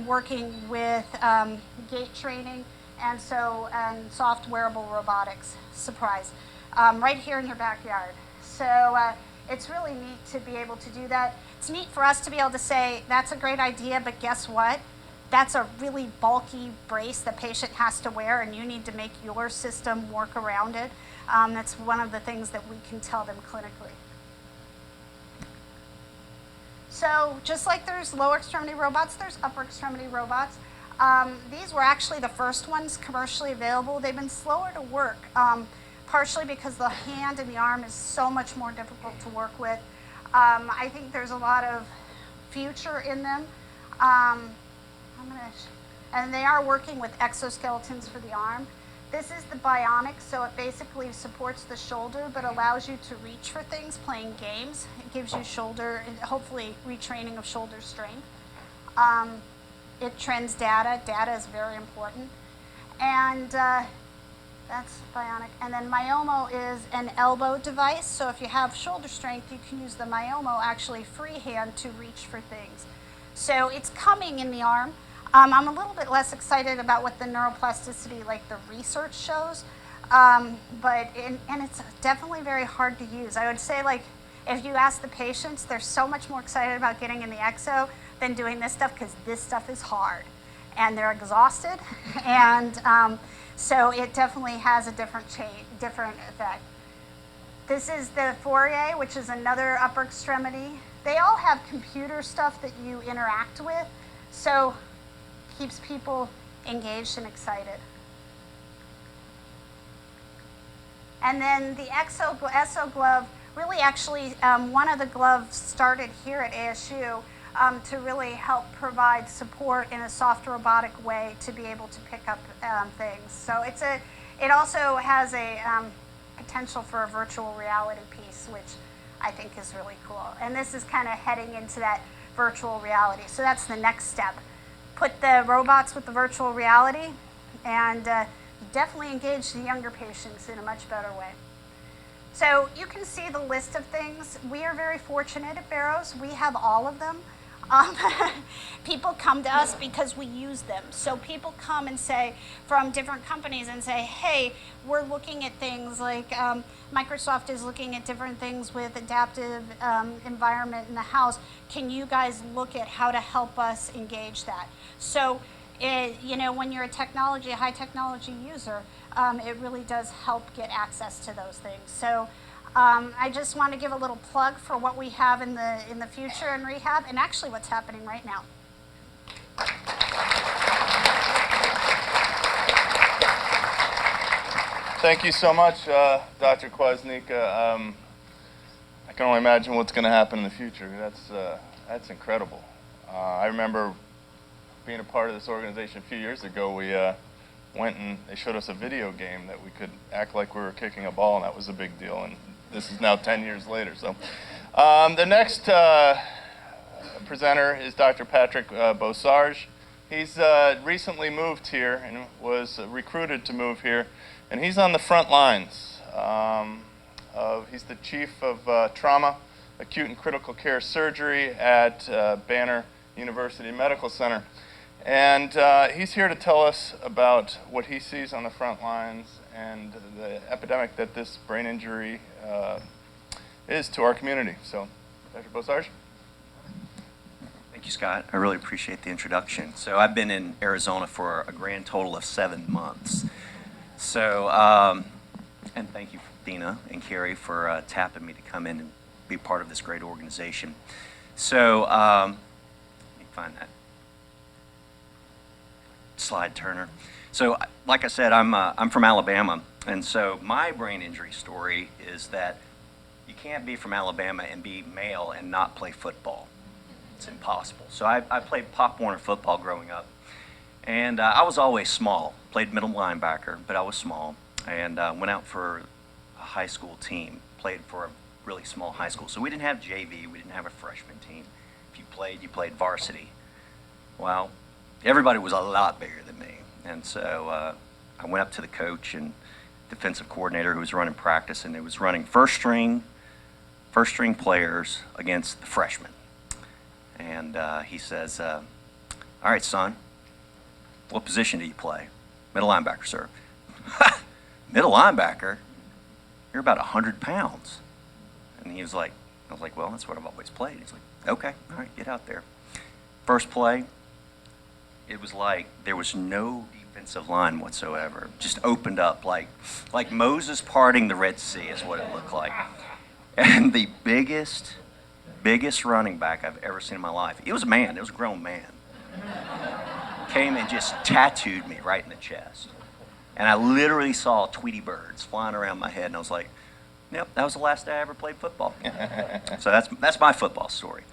working with gait training and soft wearable robotics. Surprise. Right here in your backyard. So it's really neat to be able to do that. It's neat for us to be able to say, that's a great idea, but guess what? That's a really bulky brace the patient has to wear, and you need to make your system work around it. That's one of the things that we can tell them clinically. So just like there's lower extremity robots, there's upper extremity robots. These were actually the first ones commercially available. They've been slower to work, partially because the hand and the arm is so much more difficult to work with. I think there's a lot of future in them. And they are working with exoskeletons for the arm. This is the bionic, so it basically supports the shoulder but allows you to reach for things playing games. It gives you shoulder, hopefully retraining of shoulder strength. It trends data. Data is very important. And that's bionic. And then Myomo is an elbow device, so if you have shoulder strength, you can use the Myomo actually freehand to reach for things. So it's coming in the arm. I'm a little bit less excited about what the neuroplasticity, like the research shows, and it's definitely very hard to use. I would say, like, if you ask the patients, they're so much more excited about getting in the exo than doing this stuff, because this stuff is hard, and they're exhausted, and so it definitely has a different effect. This is the Fourier, which is another upper extremity. They all have computer stuff that you interact with, so keeps people engaged and excited. And then the ESO glove, really actually one of the gloves started here at ASU to really help provide support in a soft robotic way to be able to pick up things. So it also has a potential for a virtual reality piece, which I think is really cool. And this is kind of heading into that virtual reality. So that's the next step. Put the robots with the virtual reality, and definitely engage the younger patients in a much better way. So you can see the list of things. We are very fortunate at Barrows. We have all of them. People come to us because we use them. So people come and say, from different companies, and say, hey, we're looking at things like Microsoft is looking at different things with adaptive environment in the house. Can you guys look at how to help us engage that? So, when you're a high technology user, it really does help get access to those things. So I just want to give a little plug for what we have in the future in rehab, and actually what's happening right now. Thank you so much, Dr. Kwasnika. I can only imagine what's going to happen in the future. That's incredible. I remember being a part of this organization a few years ago. We went and they showed us a video game that we could act like we were kicking a ball, and that was a big deal. And this is now 10 years later. So the next presenter is Dr. Patrick Beausarge. He's recently moved here and was recruited to move here, and he's on the front lines. He's the chief of trauma, acute and critical care surgery at Banner University Medical Center. And he's here to tell us about what he sees on the front lines and the epidemic that this brain injury is to our community. So, Dr. Beausarge. Thank you, Scott. I really appreciate the introduction. So I've been in Arizona for a grand total of 7 months. So, and thank you, Dina and Carrie, for tapping me to come in and be part of this great organization. So, let me find that slide turner. So, like I said, I'm from Alabama, and so my brain injury story is that you can't be from Alabama and be male and not play football. It's impossible. So I played Pop Warner football growing up, and I was always small. Played middle linebacker, but I was small, and went out for a high school team. Played for a really small high school. So we didn't have JV. We didn't have a freshman team. If you played varsity. Well, everybody was a lot bigger than me, and so I went up to the coach and defensive coordinator who was running practice, and it was running first string players against the freshmen. And he says, all right, son, what position do you play? Middle linebacker, sir. Middle linebacker? You're about 100 pounds. And he was like, I was like, well, that's what I've always played. He's like, okay, all right, get out there. First play, it was like there was no defensive line whatsoever. Just opened up like Moses parting the Red Sea is what it looked like. And the biggest running back I've ever seen in my life. It was a man. It was a grown man. Came and just tattooed me right in the chest. And I literally saw Tweety birds flying around my head, and I was like, yep, that was the last day I ever played football. So that's my football story.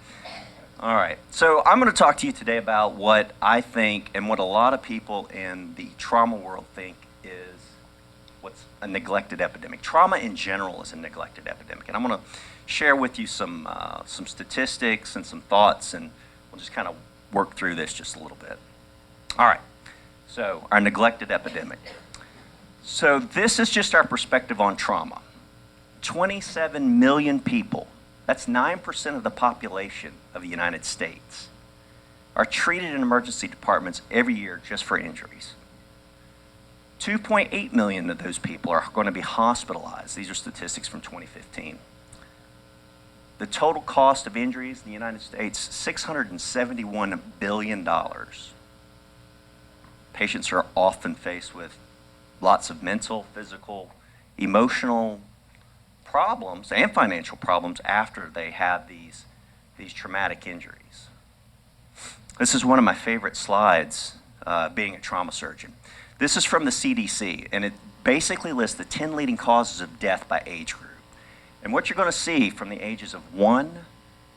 All right. So I'm going to talk to you today about what I think and what a lot of people in the trauma world think is what's a neglected epidemic. Trauma in general is a neglected epidemic. And I'm going to share with you some statistics and some thoughts, and we'll just kind of work through this just a little bit. All right, so our neglected epidemic. So this is just our perspective on trauma. 27 million people, that's 9% of the population of the United States, are treated in emergency departments every year just for injuries. 2.8 million of those people are going to be hospitalized. These are statistics from 2015. The total cost of injuries in the United States, $671 billion. Patients are often faced with lots of mental, physical, emotional problems and financial problems after they have these traumatic injuries. This is one of my favorite slides, being a trauma surgeon. This is from the CDC, and it basically lists the 10 leading causes of death by age group. And what you're going to see from the ages of 1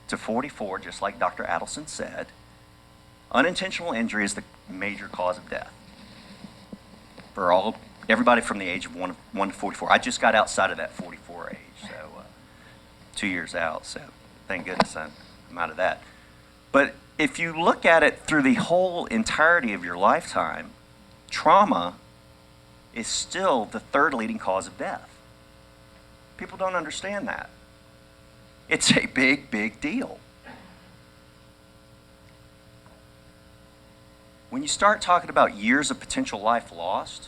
to 44, just like Dr. Adelson said, unintentional injury is the major cause of death for everybody from the age of 1 to 44. I just got outside of that 44 age, so 2 years out, so thank goodness I'm out of that. But if you look at it through the whole entirety of your lifetime, trauma is still the 3rd leading cause of death. People don't understand that. It's a big, big deal. When you start talking about years of potential life lost,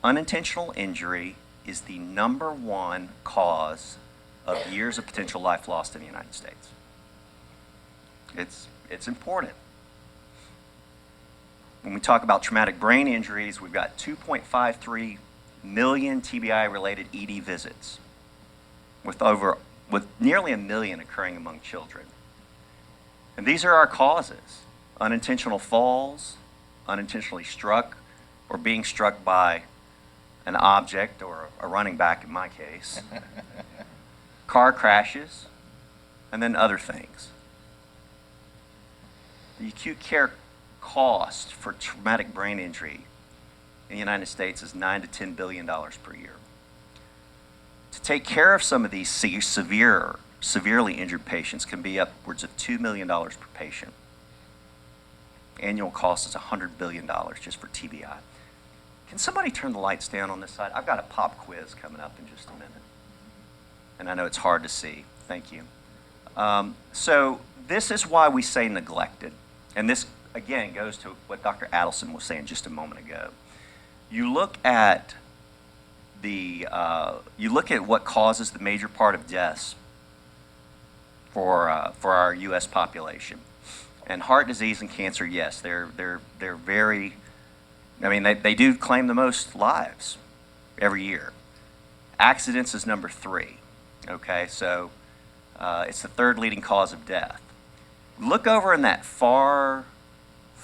unintentional injury is the #1 cause of years of potential life lost in the United States. It's important. When we talk about traumatic brain injuries, we've got 2.53 million TBI-related ED visits, with nearly 1 million occurring among children. And these are our causes: unintentional falls, unintentionally struck, or being struck by an object, or a running back in my case, car crashes, and then other things. The acute care cost for traumatic brain injury in the United States is $9 to $10 billion per year. To take care of some of these severely injured patients can be upwards of $2 million per patient. Annual cost is $100 billion just for TBI. Can somebody turn the lights down on this side? I've got a pop quiz coming up in just a minute. And I know it's hard to see. Thank you. So this is why we say neglected. And this, again, goes to what Dr. Adelson was saying just a moment ago. You look at what causes the major part of deaths for our U.S. population. And heart disease and cancer, yes, they're very, I mean, they do claim the most lives every year. Accidents is number 3, okay? So it's the 3rd leading cause of death. Look over in that far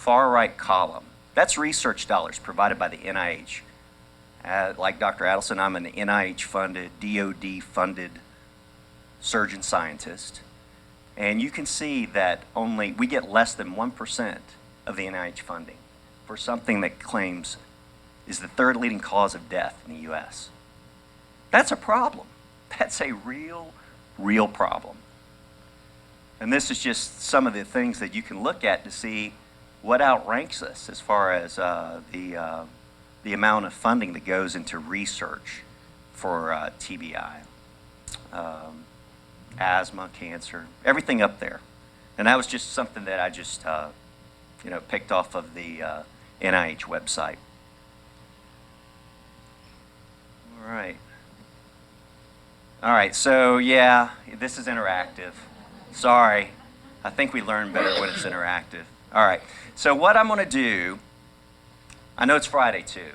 right column. That's research dollars provided by the NIH. Like Dr. Adelson, I'm an NIH-funded, DOD-funded surgeon scientist. And you can see that we get less than 1% of the NIH funding for something that claims is the 3rd leading cause of death in the U.S. That's a problem. That's a real problem. And this is just some of the things that you can look at to see what outranks us as far as the amount of funding that goes into research for TBI. Asthma, cancer, everything up there. And that was just something that I just, picked off of the NIH website. All right, so yeah, this is interactive. Sorry, I think we learn better when it's interactive. All right, so what I'm gonna do, I know it's Friday too,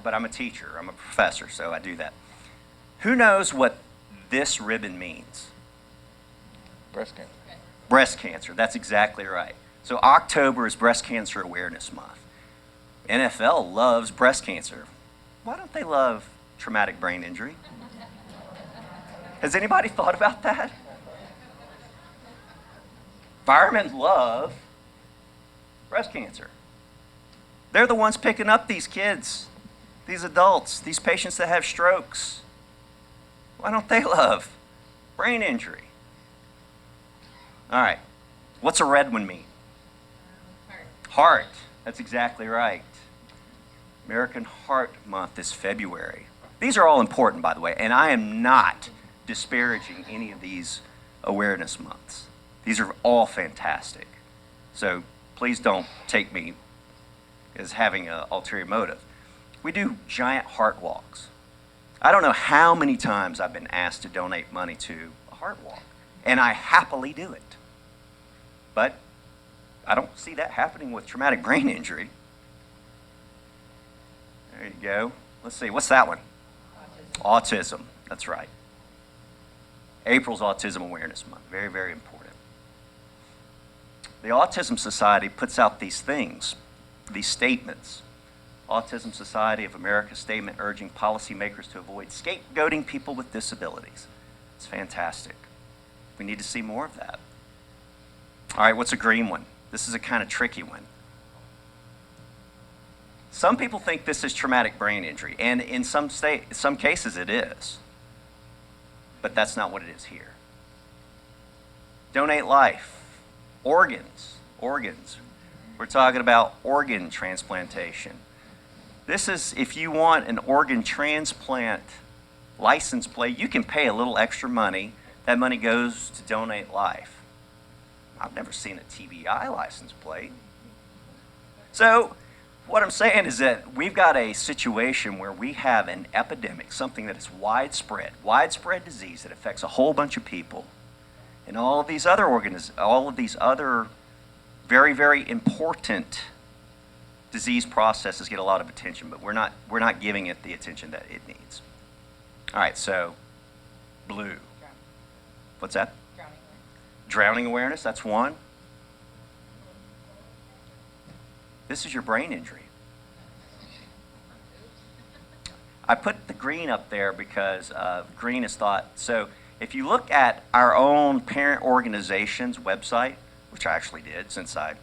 but I'm a teacher, I'm a professor, so I do that. Who knows what this ribbon means? Breast cancer. Breast cancer, that's exactly right. So October is Breast Cancer Awareness Month. NFL loves breast cancer. Why don't they love traumatic brain injury? Has anybody thought about that? Firemen love breast cancer. They're the ones picking up these kids, these adults, these patients that have strokes. Why don't they love brain injury? All right, what's a red one mean? Heart, that's exactly right. American Heart Month is February. These are all important, by the way, and I am not disparaging any of these awareness months. These are all fantastic. So please don't take me as having an ulterior motive. We do giant heart walks. I don't know how many times I've been asked to donate money to a heart walk, and I happily do it. But I don't see that happening with traumatic brain injury. There you go. Let's see, what's that one? Autism, that's right. April's Autism Awareness Month, very, very important. The Autism Society puts out these things, these statements. Autism Society of America statement urging policymakers to avoid scapegoating people with disabilities. It's fantastic. We need to see more of that. All right, what's a green one? This is a kind of tricky one. Some people think this is traumatic brain injury, and in some cases it is. But that's not what it is here. Donate life, organs. We're talking about organ transplantation. This is, if you want an organ transplant license plate, you can pay a little extra money. That money goes to donate life. I've never seen a TBI license plate. So what I'm saying is that we've got a situation where we have an epidemic, something that is widespread disease that affects a whole bunch of people. And all of these other very, very important disease processes get a lot of attention, but we're not giving it the attention that it needs. All right, so blue. What's that? Drowning awareness, that's one. This is your brain injury. I put the green up there because green is thought. So if you look at our own parent organization's website, which I actually did since I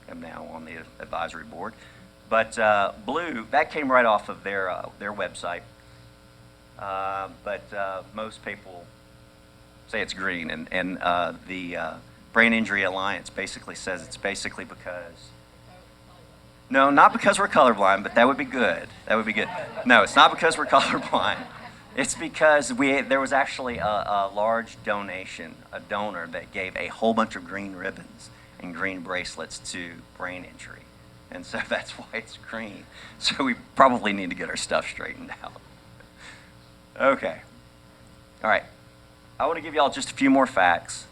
am now on the advisory board, but blue, that came right off of their website. But most people say it's green, and the Brain Injury Alliance basically says it's basically because, no, not because we're colorblind, but that would be good. That would be good. No, it's not because we're colorblind. It's because there was actually a large donation, a donor that gave a whole bunch of green ribbons and green bracelets to brain injury. And so that's why it's green. So we probably need to get our stuff straightened out. Okay. All right. I want to give y'all just a few more facts.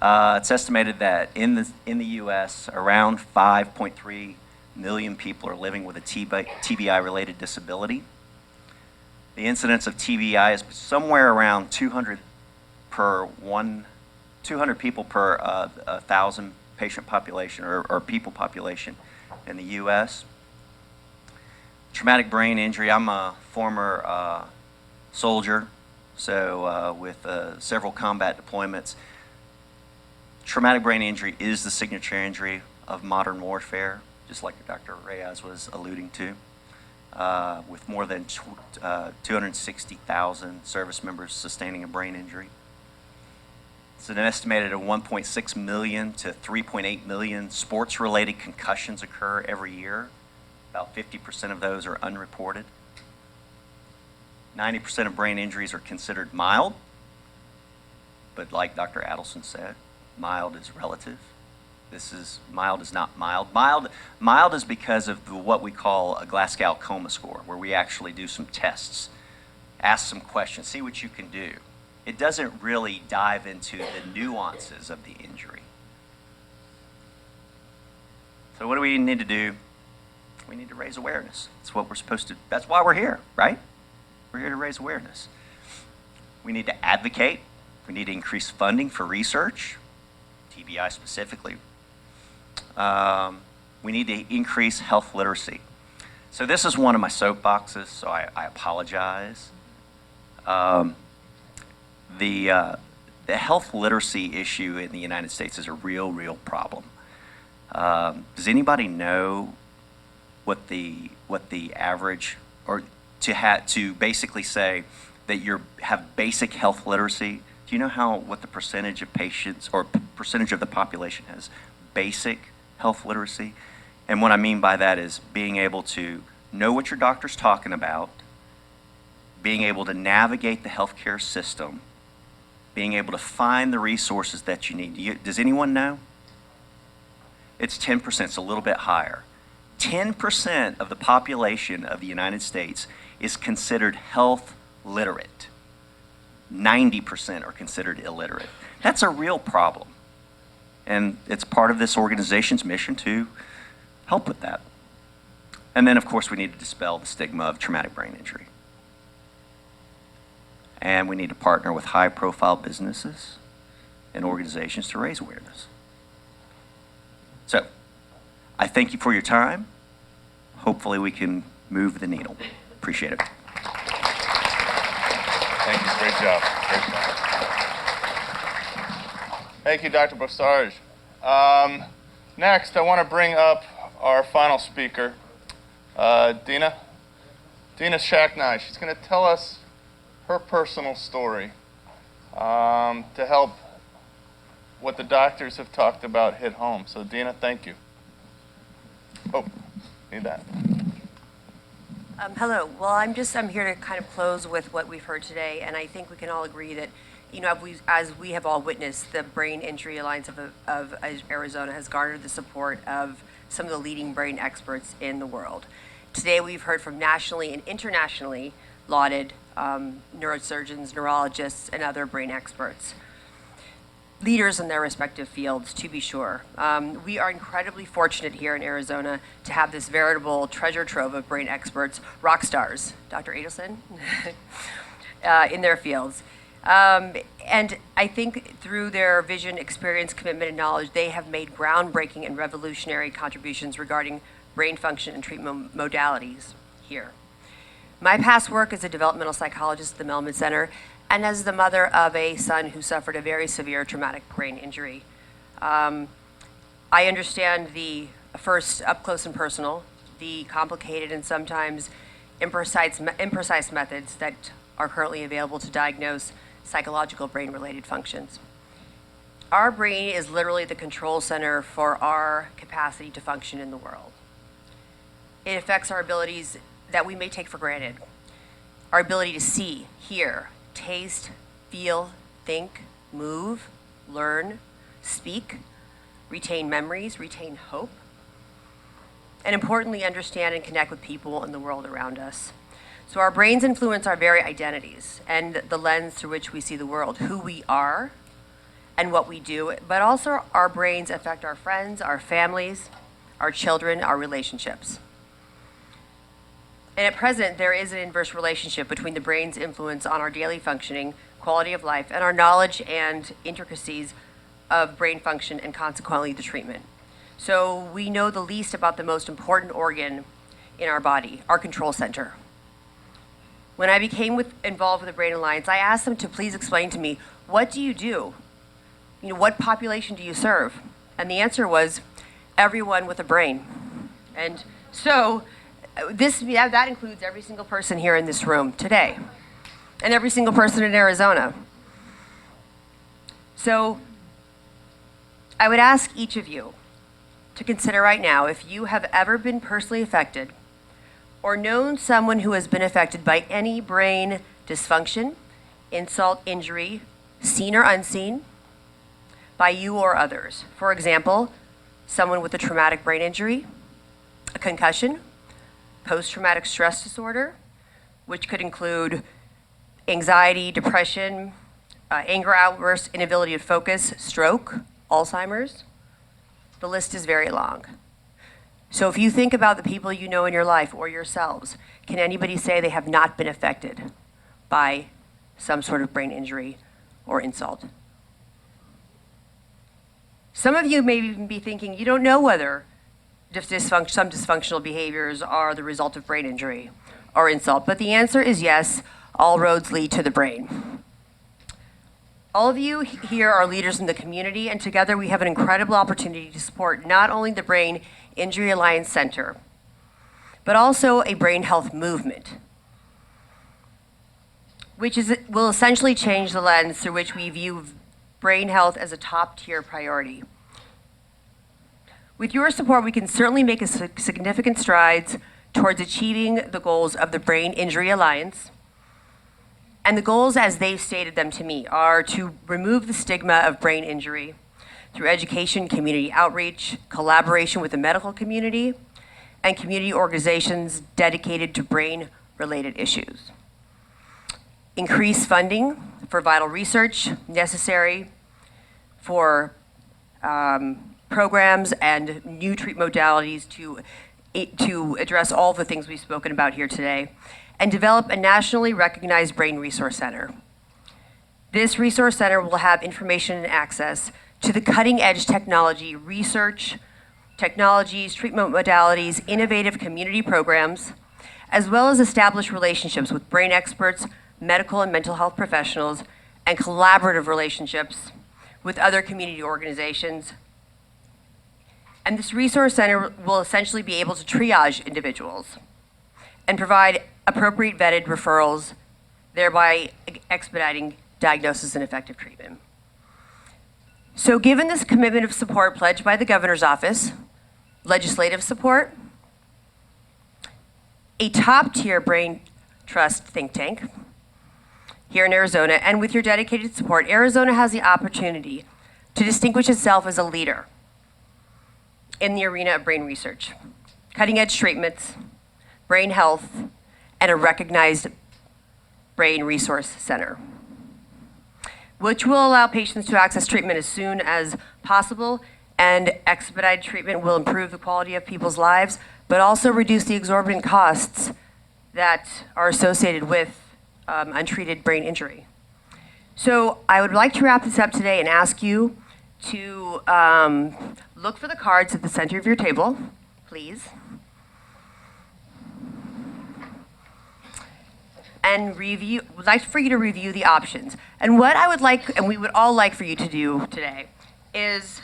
It's estimated that in the U.S., around 5.3 million people are living with a TBI-related disability. The incidence of TBI is somewhere around 200 people per 1,000 patient population or people population in the U.S. Traumatic brain injury. I'm a former soldier, so with several combat deployments. Traumatic brain injury is the signature injury of modern warfare, just like Dr. Reyes was alluding to, with more than 260,000 service members sustaining a brain injury. It's an estimated of 1.6 million to 3.8 million sports-related concussions occur every year. About 50% of those are unreported. 90% of brain injuries are considered mild, but like Dr. Adelson said, mild is relative. Mild is not mild. Mild is because of what we call a Glasgow Coma score, where we actually do some tests, ask some questions, see what you can do. It doesn't really dive into the nuances of the injury. So what do we need to do? We need to raise awareness. That's what we're supposed to, that's why we're here, right? We're here to raise awareness. We need to advocate. We need to increase funding for research, TBI specifically. We need to increase health literacy. So this is one of my soapboxes, so I apologize. The health literacy issue in the United States is a real problem. Does anybody know what the average, or to basically say that you have basic health literacy? Do you know what the percentage of patients or percentage of the population has basic health literacy? And what I mean by that is being able to know what your doctor's talking about, being able to navigate the healthcare system, being able to find the resources that you need. Does anyone know? It's 10%, it's a little bit higher. 10% of the population of the United States is considered health literate. 90% are considered illiterate. That's a real problem. And it's part of this organization's mission to help with that. And then, of course, we need to dispel the stigma of traumatic brain injury. And we need to partner with high-profile businesses and organizations to raise awareness. So, I thank you for your time. Hopefully we can move the needle. Appreciate it. Thank you. Great job. Great job. Thank you, Dr. Bossarge. Next, I want to bring up our final speaker, Dina Shacknai. She's going to tell us her personal story to help what the doctors have talked about hit home. So, Dina, thank you. Oh, need that. Hello. Well, I'm here to kind of close with what we've heard today, and I think we can all agree that, as we have all witnessed, the Brain Injury Alliance of Arizona has garnered the support of some of the leading brain experts in the world. Today, we've heard from nationally and internationally lauded neurosurgeons, neurologists, and other brain experts. Leaders in their respective fields, to be sure. We are incredibly fortunate here in Arizona to have this veritable treasure trove of brain experts, rock stars, Dr. Adelson, in their fields. And I think through their vision, experience, commitment, and knowledge, they have made groundbreaking and revolutionary contributions regarding brain function and treatment modalities here. My past work as a developmental psychologist at the Mellman Center, and as the mother of a son who suffered a very severe traumatic brain injury. I understand the first up close and personal, the complicated and sometimes imprecise methods that are currently available to diagnose psychological brain-related functions. Our brain is literally the control center for our capacity to function in the world. It affects our abilities that we may take for granted. Our ability to see, hear, taste, feel, think, move, learn, speak, retain memories, retain hope, and importantly, understand and connect with people in the world around us. So our brains influence our very identities and the lens through which we see the world, who we are, and what we do, but also our brains affect our friends, our families, our children, our relationships. And at present, there is an inverse relationship between the brain's influence on our daily functioning, quality of life, and our knowledge and intricacies of brain function and consequently the treatment. So we know the least about the most important organ in our body, our control center. When I became involved with the Brain Alliance, I asked them to please explain to me, what do you do? You know, what population do you serve? And the answer was, everyone with a brain. And so that includes every single person here in this room today, and every single person in Arizona. So I would ask each of you to consider right now if you have ever been personally affected or known someone who has been affected by any brain dysfunction, insult, injury, seen or unseen, by you or others. For example, someone with a traumatic brain injury, a concussion, post-traumatic stress disorder, which could include anxiety, depression, anger outbursts, inability to focus, stroke, Alzheimer's. The list is very long. So if you think about the people you know in your life or yourselves, can anybody say they have not been affected by some sort of brain injury or insult? Some of you may even be thinking you don't know whether some dysfunctional behaviors are the result of brain injury or insult, but the answer is yes, all roads lead to the brain. All of you here are leaders in the community, and together we have an incredible opportunity to support not only the Brain Injury Alliance Center, but also a brain health movement, which will essentially change the lens through which we view brain health as a top-tier priority. With your support, we can certainly make significant strides towards achieving the goals of the Brain Injury Alliance. And the goals, as they've stated them to me, are to remove the stigma of brain injury through education, community outreach, collaboration with the medical community, and community organizations dedicated to brain-related issues. Increase funding for vital research necessary for programs and new treatment modalities to address all the things we've spoken about here today, and develop a nationally recognized brain resource center. This resource center will have information and access to the cutting edge technology, research, technologies, treatment modalities, innovative community programs, as well as establish relationships with brain experts, medical and mental health professionals, and collaborative relationships with other community organizations. And this resource center will essentially be able to triage individuals and provide appropriate vetted referrals, thereby expediting diagnosis and effective treatment. So given this commitment of support pledged by the governor's office, legislative support, a top-tier brain trust think tank here in Arizona, and with your dedicated support, Arizona has the opportunity to distinguish itself as a leader in the arena of brain research, cutting-edge treatments, brain health, and a recognized brain resource center, which will allow patients to access treatment as soon as possible, and expedited treatment will improve the quality of people's lives, but also reduce the exorbitant costs that are associated with untreated brain injury. So I would like to wrap this up today and ask you to look for the cards at the center of your table, please. And would like for you to review the options. And what I would like, and we would all like for you to do today, is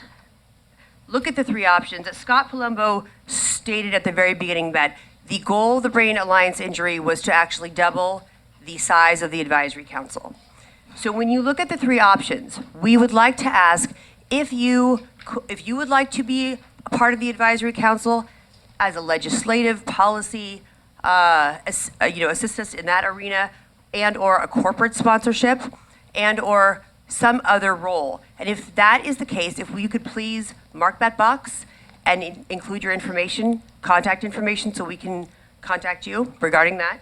look at the three options that Scott Palumbo stated at the very beginning, that the goal of the Brain Alliance Injury was to actually double the size of the advisory council. So when you look at the three options, we would like to ask if you would like to be a part of the advisory council as a legislative policy, assist us in that arena, and or a corporate sponsorship, and or some other role. And if that is the case, if you could please mark that box and include your information, contact information, so we can contact you regarding that.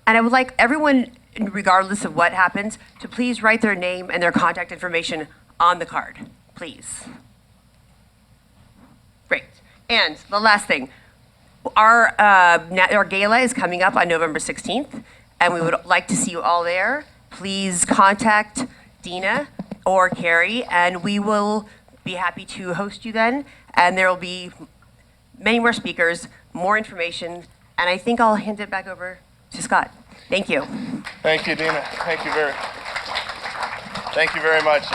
And I would like everyone regardless of what happens, to please write their name and their contact information on the card, please. Great. And the last thing, our gala is coming up on November 16th, and we would like to see you all there. Please contact Dina or Carrie, and we will be happy to host you then. And there will be many more speakers, more information, and I think I'll hand it back over to Scott. Thank you. Thank you, Dina. Thank you very much.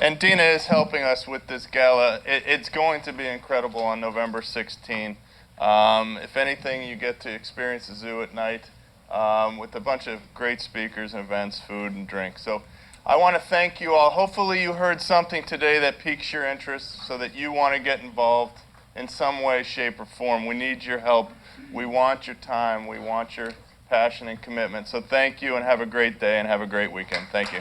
And Dina is helping us with this gala. It's going to be incredible on November 16. If anything, you get to experience the zoo at night with a bunch of great speakers and events, food and drink. So I want to thank you all. Hopefully you heard something today that piques your interest so that you want to get involved in some way, shape, or form. We need your help. We want your time. We want your passion and commitment. So thank you and have a great day and have a great weekend. Thank you.